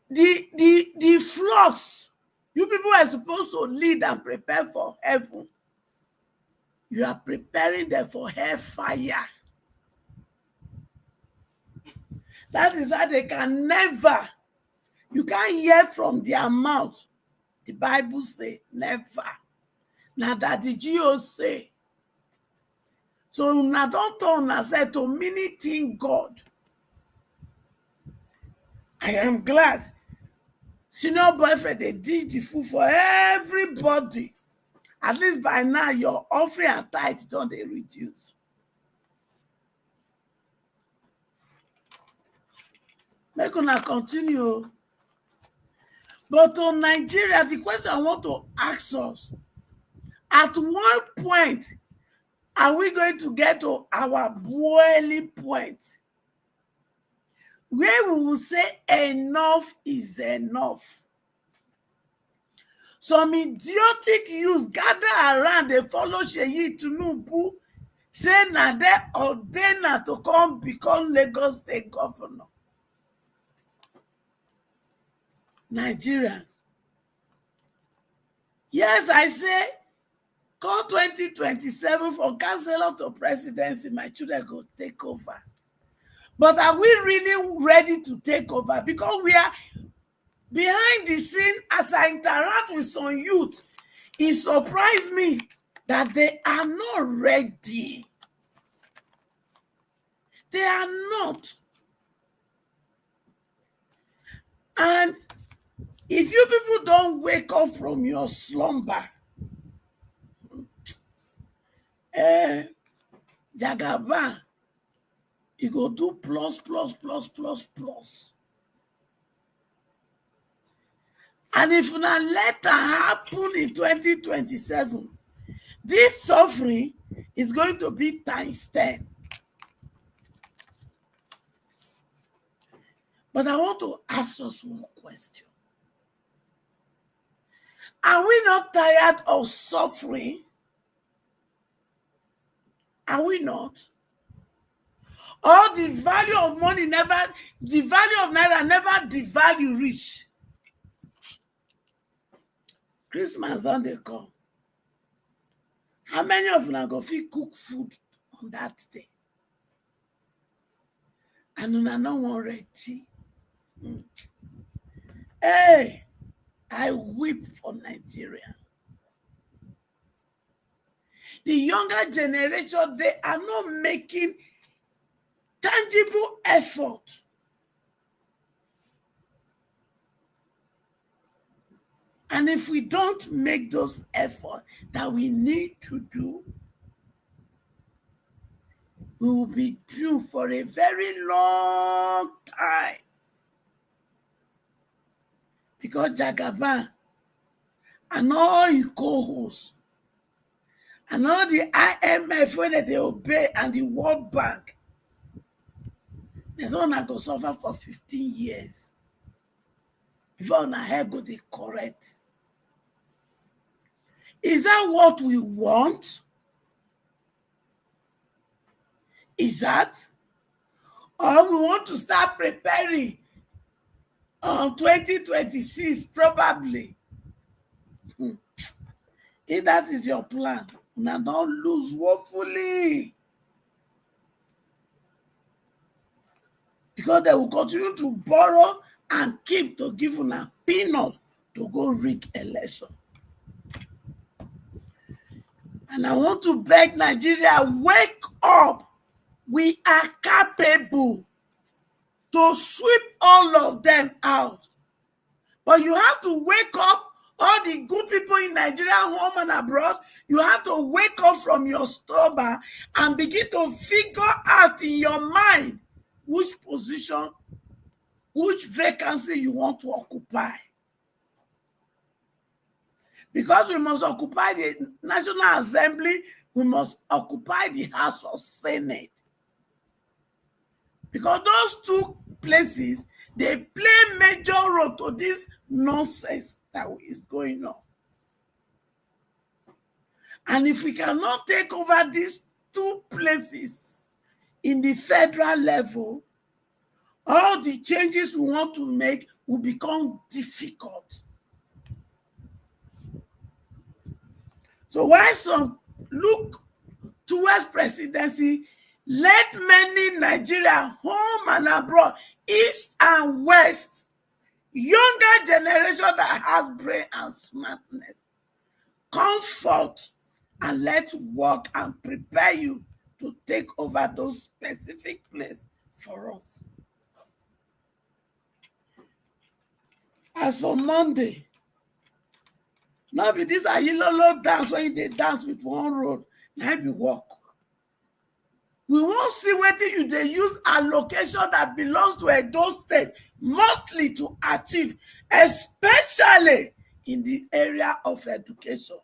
the flocks you people are supposed to lead and prepare for heaven, you are preparing them for hellfire. That is why they can never, you can't hear from their mouth. The Bible say never. Now that the GO say. So now don't turn and say to many things God. I am glad. Senior boyfriend, they did the food for everybody. At least by now, your offering and tithe don't they reduce. We're gonna continue. But on Nigeria, the question I want to ask us, at what point are we going to get to our boiling point where we will say enough is enough? Some idiotic youth gather around, they follow Seyi Tinubu, say na they ordain her to come become Lagos State governor. Nigerians. Yes, I say, call 2027 for councillor to presidency, my children go take over. But are we really ready to take over? Because we are behind the scene. As I interact with some youth, it surprised me that they are not ready. They are not. And if you people don't wake up from your slumber, Jagaba, you go do plus. And if una let that happen in 2027, this suffering is going to be times 10. But I want to ask us one question. Are we not tired of suffering? Are we not? Or the value of money the value of naira never devalue rich. Christmas don dey come. How many of una go fit cook food on that day? And una no wan ready. Hey, I weep for Nigeria. The younger generation, they are not making tangible effort. And if we don't make those efforts that we need to do, we will be doomed for a very long time. Because Jagaban and all his co-hosts and all the IMF when they obey and the World Bank, there's one that go suffer for 15 years before our head go dey correct. Is that what we want? Is that? Or we want to start preparing on 2026, probably. If that is your plan, now don't lose woefully. Because they will continue to borrow and keep to give una peanuts to go rig election. And I want to beg Nigeria, wake up. We are capable to sweep all of them out. But you have to wake up, all the good people in Nigeria, home and abroad, you have to wake up from your slumber and begin to figure out in your mind which position, which vacancy you want to occupy. Because we must occupy the National Assembly, we must occupy the House of Senate. Because those two places, they play major role to this nonsense that is going on. And if we cannot take over these two places in the federal level, all the changes we want to make will become difficult. So while some look towards presidency, let many Nigeria, home and abroad, east and west, younger generation that has brain and smartness, comfort, and let's work and prepare you to take over those specific places for us. As for Monday, now be this Ayilolo dance when they dance with one road, now be walk. We won't see whether you they use allocation that belongs to Edo State monthly to achieve, especially in the area of education.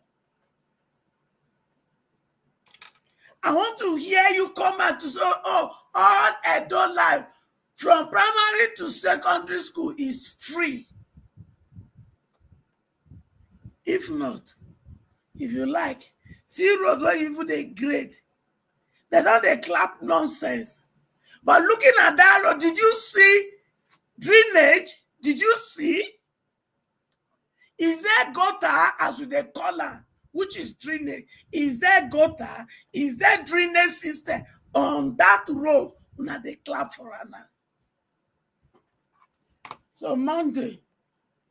I want to hear you come out to say, oh, all Edo life from primary to secondary school is free. If not, if you like, see road where even they grade. They don't they clap nonsense. But looking at that road, did you see drainage? Did you see? Is there gutter, as we they call it, which is drainage? Is there gutter? Is there drainage system on that road? Now they clap for Anna. So Monday,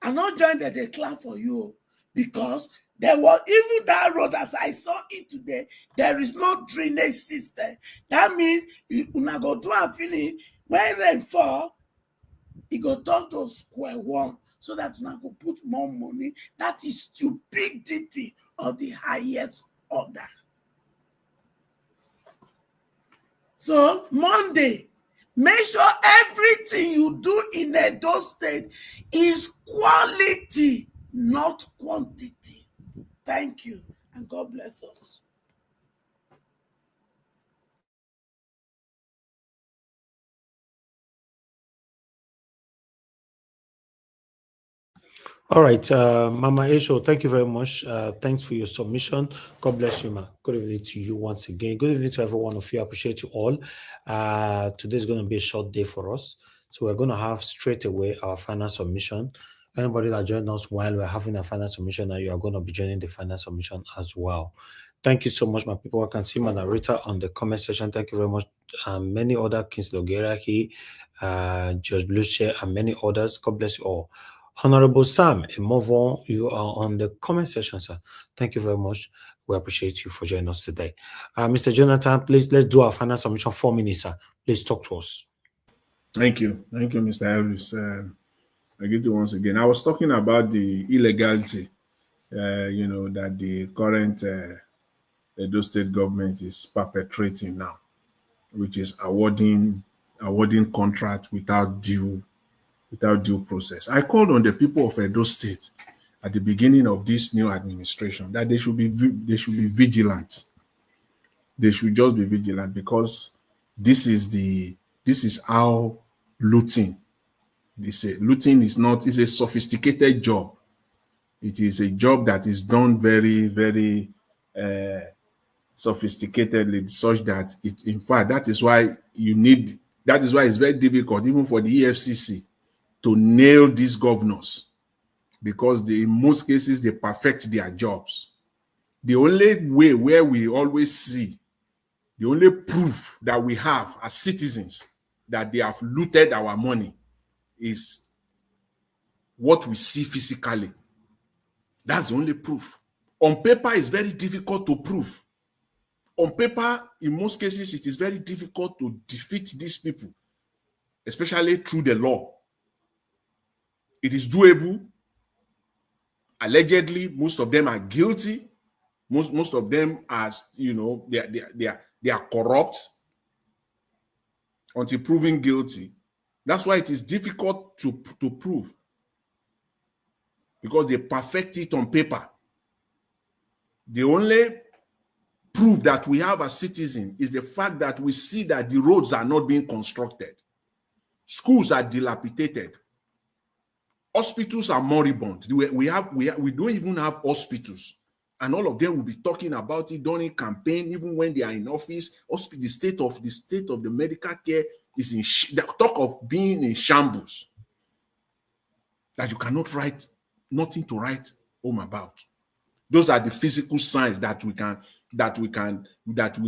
I not join that they clap for you because there was even that road as I saw it today. There is no drainage system. That means you not go do and finish when rain fall, it go turn to square one so that you not go put more money. That is stupidity of the highest order. So Monday, make sure everything you do in Edo State is quality, not quantity. Thank you, and God bless us. All right, Mama Esho, thank you very much. Thanks for your submission. God bless you, ma. Good evening to you once again. Good evening to every one of you. I appreciate you all. Today's going to be a short day for us. So we're going to have straight away our final submission. Anybody that joined us while we're having a final submission, and you are going to be joining the final submission as well. Thank you so much, my people. I can see my narrator on the comment section. Thank you very much. Many other Kings Logeraki, George Bluche, and many others. God bless you all. Honorable Sam Imovo, you are on the comment section, sir. Thank you very much. We appreciate you for joining us today. Mr. Jonathan, please, let's do our final submission. 4 minutes, sir. Please talk to us. Thank you. Thank you, Mr. Elvis. I get you once again. I was talking about the illegality, that the current Edo State government is perpetrating now, which is awarding contracts without due process. I called on the people of Edo State at the beginning of this new administration that they should be vigilant. They should just be vigilant, because this is how looting. Looting is a sophisticated job. It is a job that is done very, very sophisticatedly, such that in fact, that is why it's very difficult even for the EFCC to nail these governors, because in most cases they perfect their jobs. The only way where we always see, the only proof that we have as citizens that they have looted our money is what we see physically. That's the only proof. On paper, it's very difficult to prove. On paper, in most cases, it is very difficult to defeat these people, especially through the law. It is doable. Allegedly, most of them are guilty. Most of them are, they are corrupt until proven guilty. That's why it is difficult to prove, because they perfect it on paper. The only proof that we have as citizens is the fact that we see that the roads are not being constructed. Schools are dilapidated. Hospitals are moribund. We don't even have hospitals. And all of them will be talking about it during campaign, even when they are in office. The state of the medical care is the talk of being in shambles, that you cannot write, nothing to write home about. Those are the physical signs that we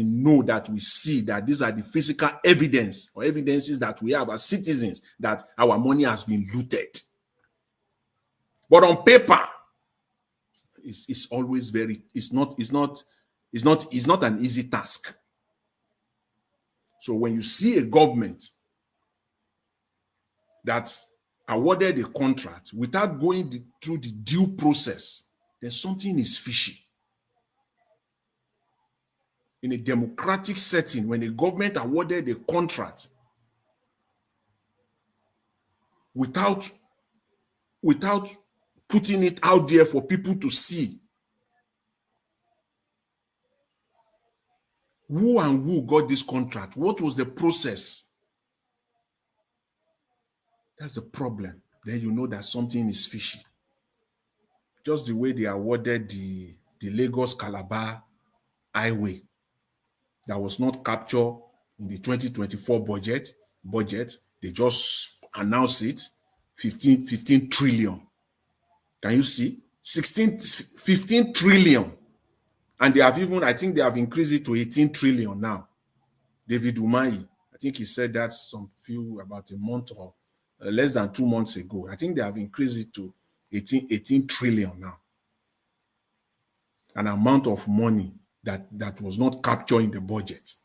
know, that we see, that these are the physical evidences that we have as citizens that our money has been looted. But on paper, it's always it's not an easy task. So when you see a government that's awarded a contract without going through the due process, then something is fishy. In a democratic setting, when a government awarded a contract without putting it out there for people to see who got this contract, what was the process, that's the problem. Then you know that something is fishy. Just the way they awarded the Lagos-Calabar highway that was not captured in the 2024 budget. They just announced it, 15 trillion. Can you see? 15 trillion. And they have I think they have increased it to 18 trillion now. David Umahi, I think he said that about a month or less than 2 months ago. I think they have increased it to 18 trillion now. An amount of money that was not captured in the budget.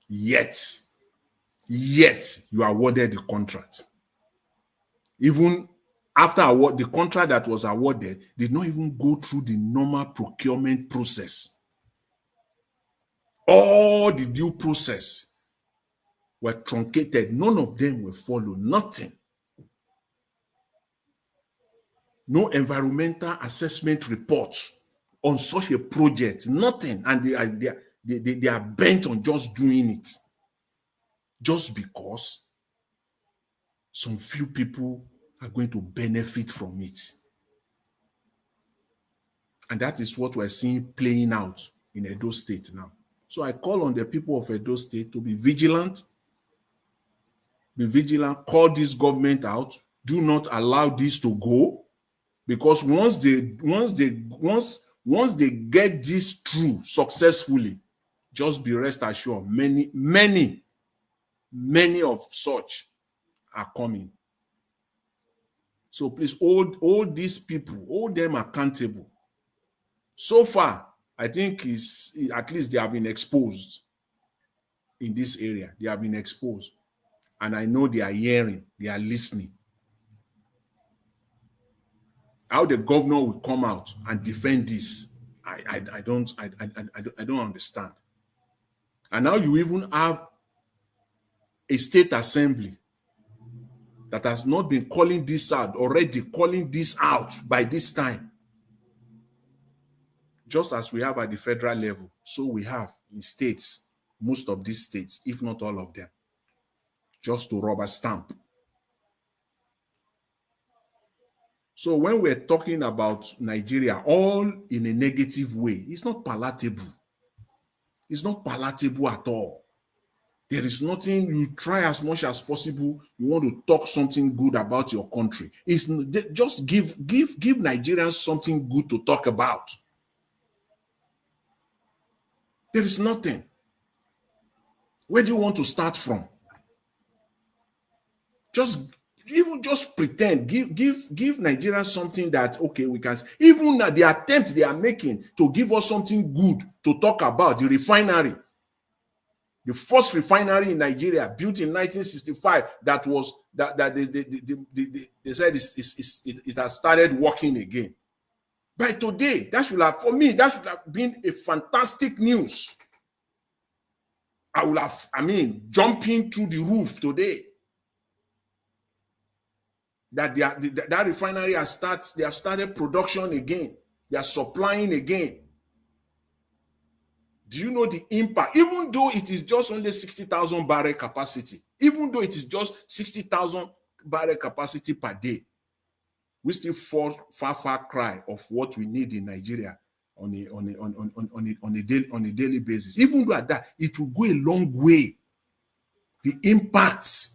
Yet you awarded the contract. Even after award, the contract that was awarded did not even go through the normal procurement process. All the due process were truncated. None of them were followed. Nothing. No environmental assessment reports on such a project. Nothing. And they are bent on just doing it. Just because some few people are going to benefit from it. And that is what we're seeing playing out in Edo State now. So I call on the people of Edo State to be vigilant. Be vigilant. Call this government out. Do not allow this to go. Because once they get this through successfully, just be rest assured, many of such are coming. So please hold these people, hold them accountable. So far, I think at least they have been exposed in this area. They have been exposed. And I know they are hearing, they are listening. How the governor will come out and defend this, I don't understand. And now you even have a state assembly that has not been calling this out, already calling this out by this time. Just as we have at the federal level, so we have in states, most of these states, if not all of them, just to rubber stamp. So when we're talking about Nigeria, all in a negative way, it's not palatable. It's not palatable at all. There is nothing, you try as much as possible, you want to talk something good about your country. It's just give Nigerians something good to talk about. There is nothing. Where do you want to start from? Just pretend, give Nigerians something that, okay, we can, even the attempt they are making to give us something good to talk about, the refinery. The first refinery in Nigeria, built in 1965, they said it has started working again. By today, for me, that should have been a fantastic news. Jumping through the roof today. That that refinery they have started production again. They are supplying again. Do you know the impact? Even though it is just only 60,000 barrel capacity, even though it is just 60,000 barrel capacity per day, we still fall far cry of what we need in Nigeria on a daily basis. Even though at that, it will go a long way. The impact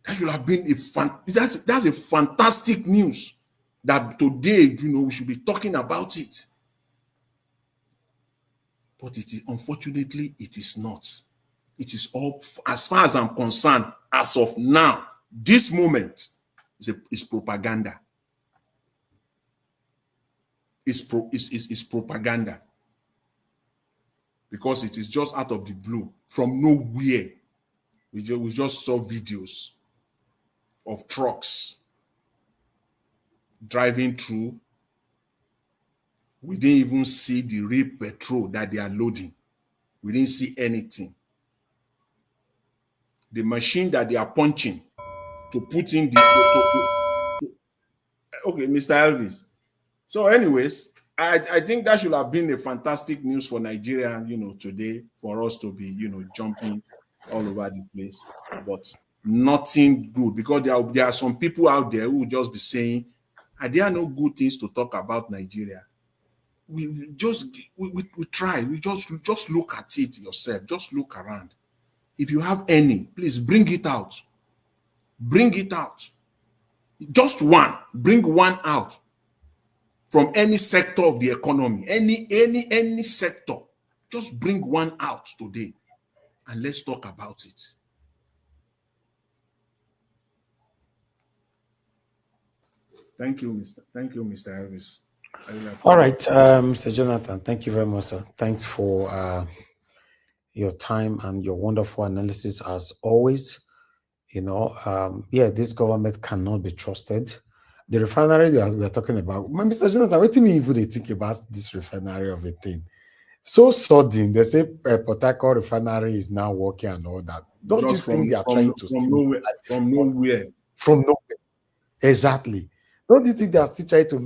that should have been that's a fantastic news that today, we should be talking about it. But unfortunately, it is not. It is all, as far as I'm concerned, as of now, this moment is propaganda. It's propaganda. Because it is just out of the blue, from nowhere. We just saw videos of trucks driving through. We didn't even see the real petrol that they are loading. We didn't see anything. The machine that they are punching to put in okay, Mr. Elvis. So anyways, I think that should have been a fantastic news for Nigeria, today, for us to be, jumping all over the place. But nothing good, because there are some people out there who will just be saying, are there no good things to talk about Nigeria? We try. We just look at it yourself. Just look around. If you have any, please bring it out. Bring it out. Just one. Bring one out from any sector of the economy. Any sector. Just bring one out today, and let's talk about it. Thank you, Mr. Elvis. All right, Mr. Jonathan, thank you very much, sir. Thanks for your time and your wonderful analysis as always. This government cannot be trusted. The refinery we are talking about, Mr. Jonathan, what do you mean if they think about this refinery of a thing? So sudden, they say Port Harcourt refinery is now working and all that. Don't you think they are trying to steal from nowhere? From nowhere. Exactly. Don't you think they are still trying to?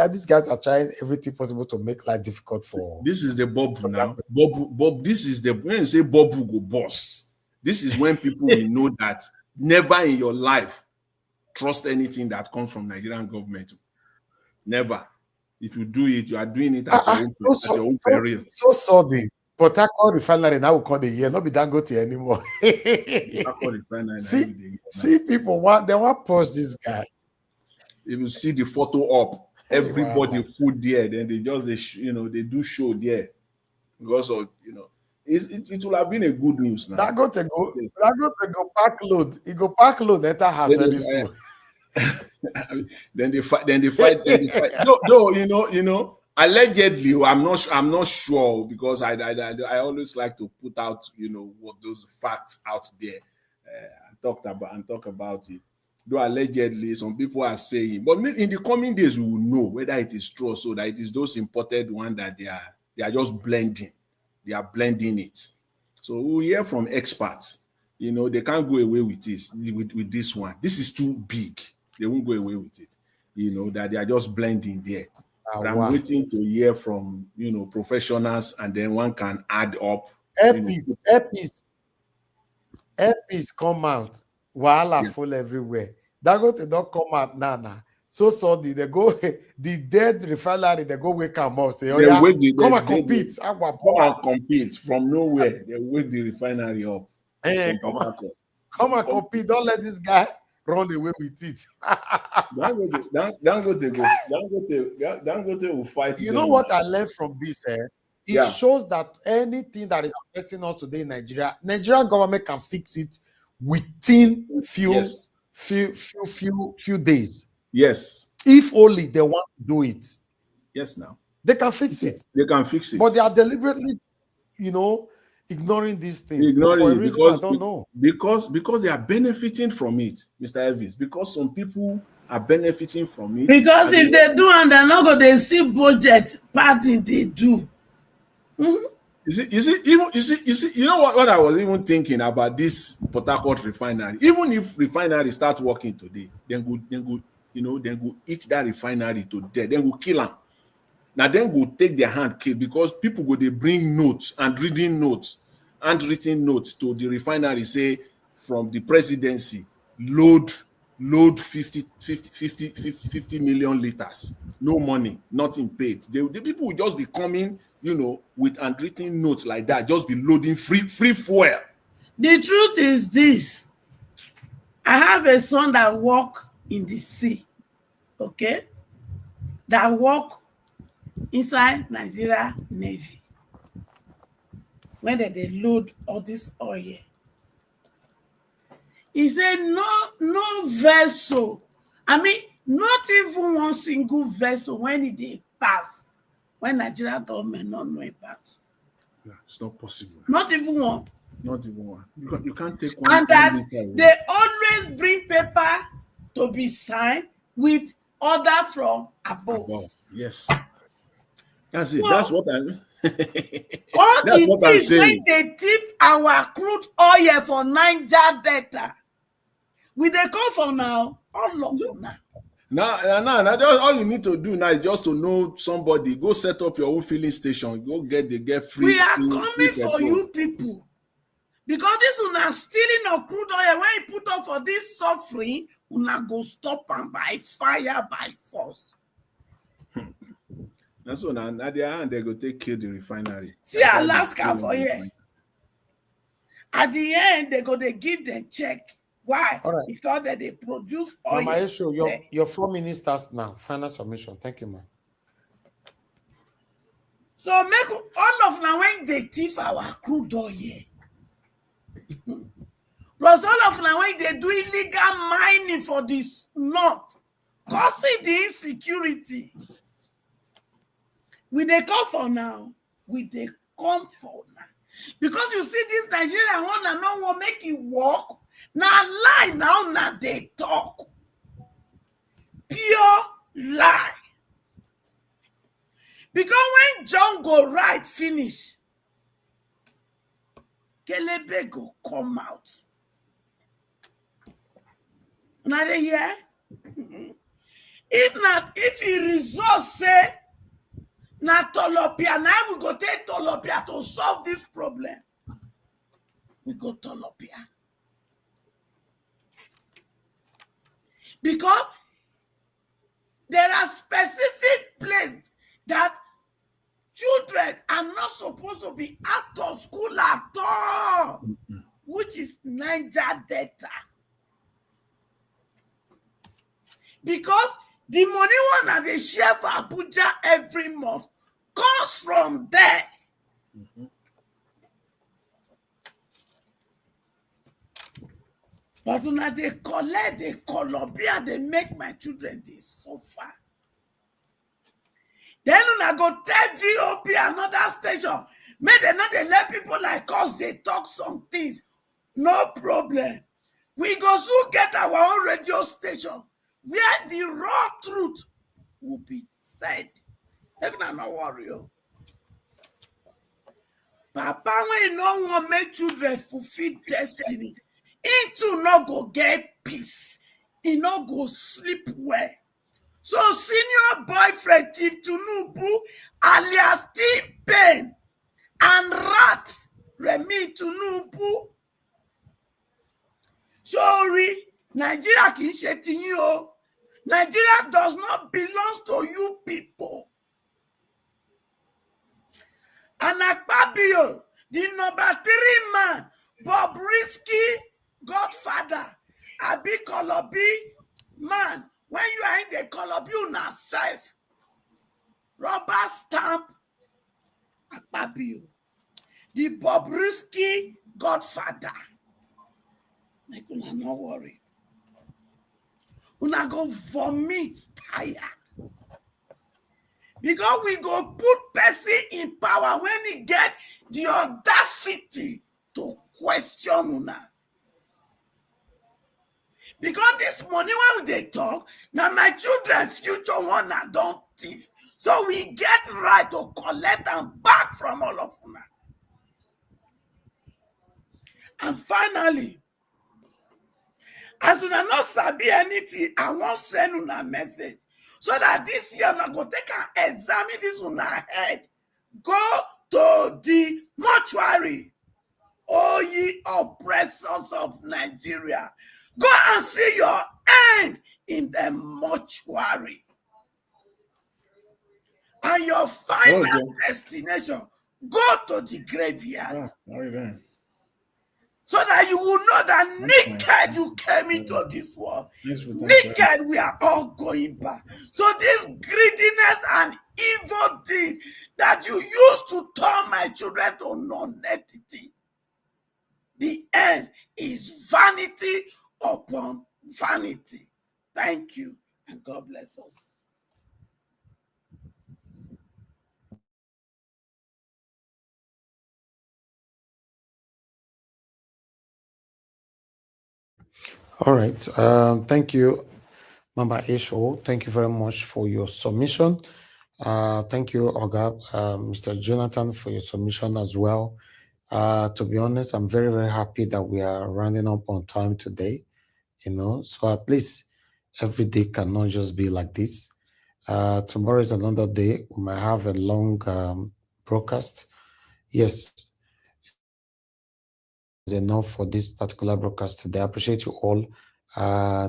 These guys are trying everything possible to make life difficult for. This is the bubble now. Bob. This is when you say Bob will go boss. This is when people will know that never in your life trust anything that comes from Nigerian government. Never. If you do it, you are doing it at your own peril. So sorry. Port Harcourt refinery now will call the year, not be Dangote anymore. See, people they want to push this guy. If you see the photo up, everybody food there, then they just they do show there because of it will have been a good news now. That go pack load. He go pack load. Enter house very soon. Then they fight. Though allegedly, I'm not sure because I always like to put out what those facts out there and talk about it. Though allegedly, some people are saying, but in the coming days we will know whether it is true, so that it is those imported ones that they are just blending. They are blending it. So we'll hear from experts. They can't go away with this one. This is too big. They won't go away with it. That they are just blending there. But I'm waiting to hear from professionals, and then one can add up. Earpiece come out. Wahala full everywhere. Dangote don't come out now. So sorry, they go the dead refinery. They go wake them up. Say, come and compete. Come and compete from nowhere. They wake the refinery up. Hey, come and compete. Don't let this guy run away with it. Dangote will fight. You know what I learned from this? It shows that anything that is affecting us today in Nigeria, Nigerian government can fix it within few days. Yes. If only they want to do it. Yes, now. They can fix it. They can fix it. But they are deliberately, ignoring these things. For a reason I don't know. Because they are benefiting from it, Mr. Elvis. Because some people are benefiting from it. Because if they do and they're not going to see budget party, they do. Mm-hmm. You know what I was even thinking about this Port Harcourt refinery. Even if refinery starts working today, then go eat that refinery to death. Then go kill them. Now then go take their hand kill because people go they bring notes and handwritten notes to the refinery, say from the presidency, load 50 million liters. No money, nothing paid. The people will just be coming, with handwritten notes like that, just be loading free fuel. The truth is this. I have a son that work in the sea, okay? That work inside Nigeria Navy. When they load all this oil. He said no vessel. I mean, not even one single vessel when it pass. When Nigeria government not know about. Yeah, it's not possible. Not even one. Not even one. You can't take one. And that they always bring paper to be signed with order from above. Yes. That's it. That's what I mean. All the things when they tip our crude oil for Niger Delta, will they come for now? All of them now. Now, all you need to do now is just to know somebody. Go set up your own filling station. Go get free. We are coming for you people. Because this una stealing of crude oil, when you put up for this suffering, una go stop them by fire, by force. That's what now their hand they go take kill the refinery. See Alaska for here. At the end, they give them check. Why? Right. Because they produce oil. Mama Esho, your 4 minutes starts now. Final submission. Thank you, man. So make all of now when they thief our crude oil. Plus all of now when they do illegal mining for this north, causing the insecurity. Will they come for now? Will they come for now? Because you see this Nigerian one and no one make it work. Now lie now they talk. Pure lie. Because when John go right finish, Kelebe go come out. Now they hear? If not, if he result say, na Tolopia, now we go take Tolopia to solve this problem. We go Tolopia. Because there are specific places that children are not supposed to be out of school at all, which is Niger Delta. Because The money one that they share for Abuja every month comes from there. But when they collect, they Colombia, they make my children they suffer. Then when I go tell GOP another station, may they not they let people like us they talk some things. No problem. We go soon get our own radio station where the raw truth will be said. Even I no worry. Papa, when you no want make children fulfill destiny, into no go get peace. He no go sleep well. So senior boyfriend Chief Tinubu alias T-Pain and Rat Remi Tinubu. Sorry, Nigeria kì í ṣe tiyín o. Nigeria does not belong to you people. And Akpabio, the number 3 man, Bob Risky, Godfather, Abi Kolobi, man, when you are in the Kolobi, you not safe. Rubber stamp, Akpabio, the Bob Risky, Godfather. Make una no worry. Una go vomit tire. Because we go put person in power when he get the audacity to question una. Because this money when they talk, now my children's future one don't thief. So we get right to collect and back from all of una. And finally, as una not sabi anything, I won't send una message. So that this year I go take and examine this una head. Go to the mortuary. Oh, ye oppressors of Nigeria. Go and see your end in the mortuary. And your final destination, go to the graveyard. So that you will know that naked you came into this world. Naked we are all going back. So this greediness and evil deed that you used to turn my children to non-entity, the end is vanity upon vanity. Thank you, and God bless us. All right. Thank you, Mama Isho. Thank you very much for your submission. Thank you, Oga, Mr. Jonathan, for your submission as well. To be honest, I'm very, very happy that we are rounding up on time today. So at least every day cannot just be like this. Tomorrow is another day. We might have a long broadcast. Yes, is enough for this particular broadcast today. I appreciate you all.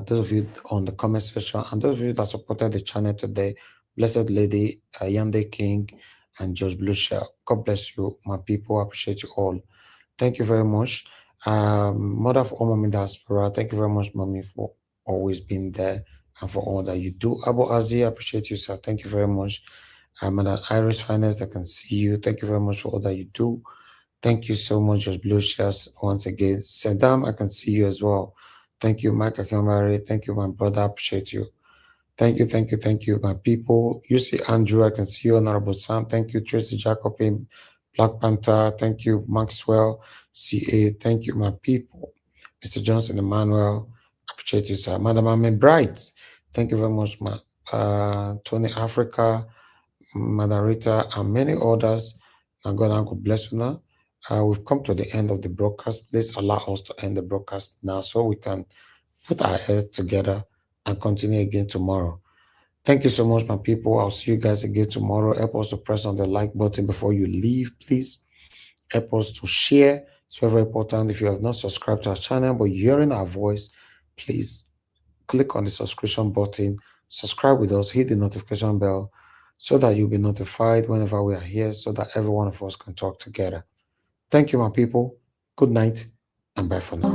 Those of you on the comment section and those of you that supported the channel today. Blessed Lady, Yande King, and George Blueshell. God bless you, my people. I appreciate you all. Thank you very much. Mother of all Mommy Diaspora, thank you very much, Mommy, for always being there and for all that you do. Abu Azi, I appreciate you, sir. Thank you very much. Madam Iris Finance, I can see you. Thank you very much for all that you do. Thank you so much, George Blueshell, once again. Saddam, I can see you as well. Thank you, Mike Akimari. Thank you, my brother. I appreciate you. Thank you, my people. You see Andrew, I can see you, Honorable Sam. Thank you, Tracy Jacobin, Black Panther. Thank you, Maxwell, CA. Thank you, my people. Mr. Johnson Emmanuel, I appreciate you, sir. Madam Ame Bright, thank you very much, Tony Africa, Madam Rita, and many others. And God bless you now. We've come to the end of the broadcast. Please allow us to end the broadcast now so we can put our heads together and continue again tomorrow. Thank you so much, my people. I'll see you guys again tomorrow. Help us to press on the like button before you leave, please. Help us to share. It's very, very important. If you have not subscribed to our channel, but you're hearing our voice, please click on the subscription button, subscribe with us, hit the notification bell so that you'll be notified whenever we are here so that every one of us can talk together. Thank you, my people. Good night and bye for now.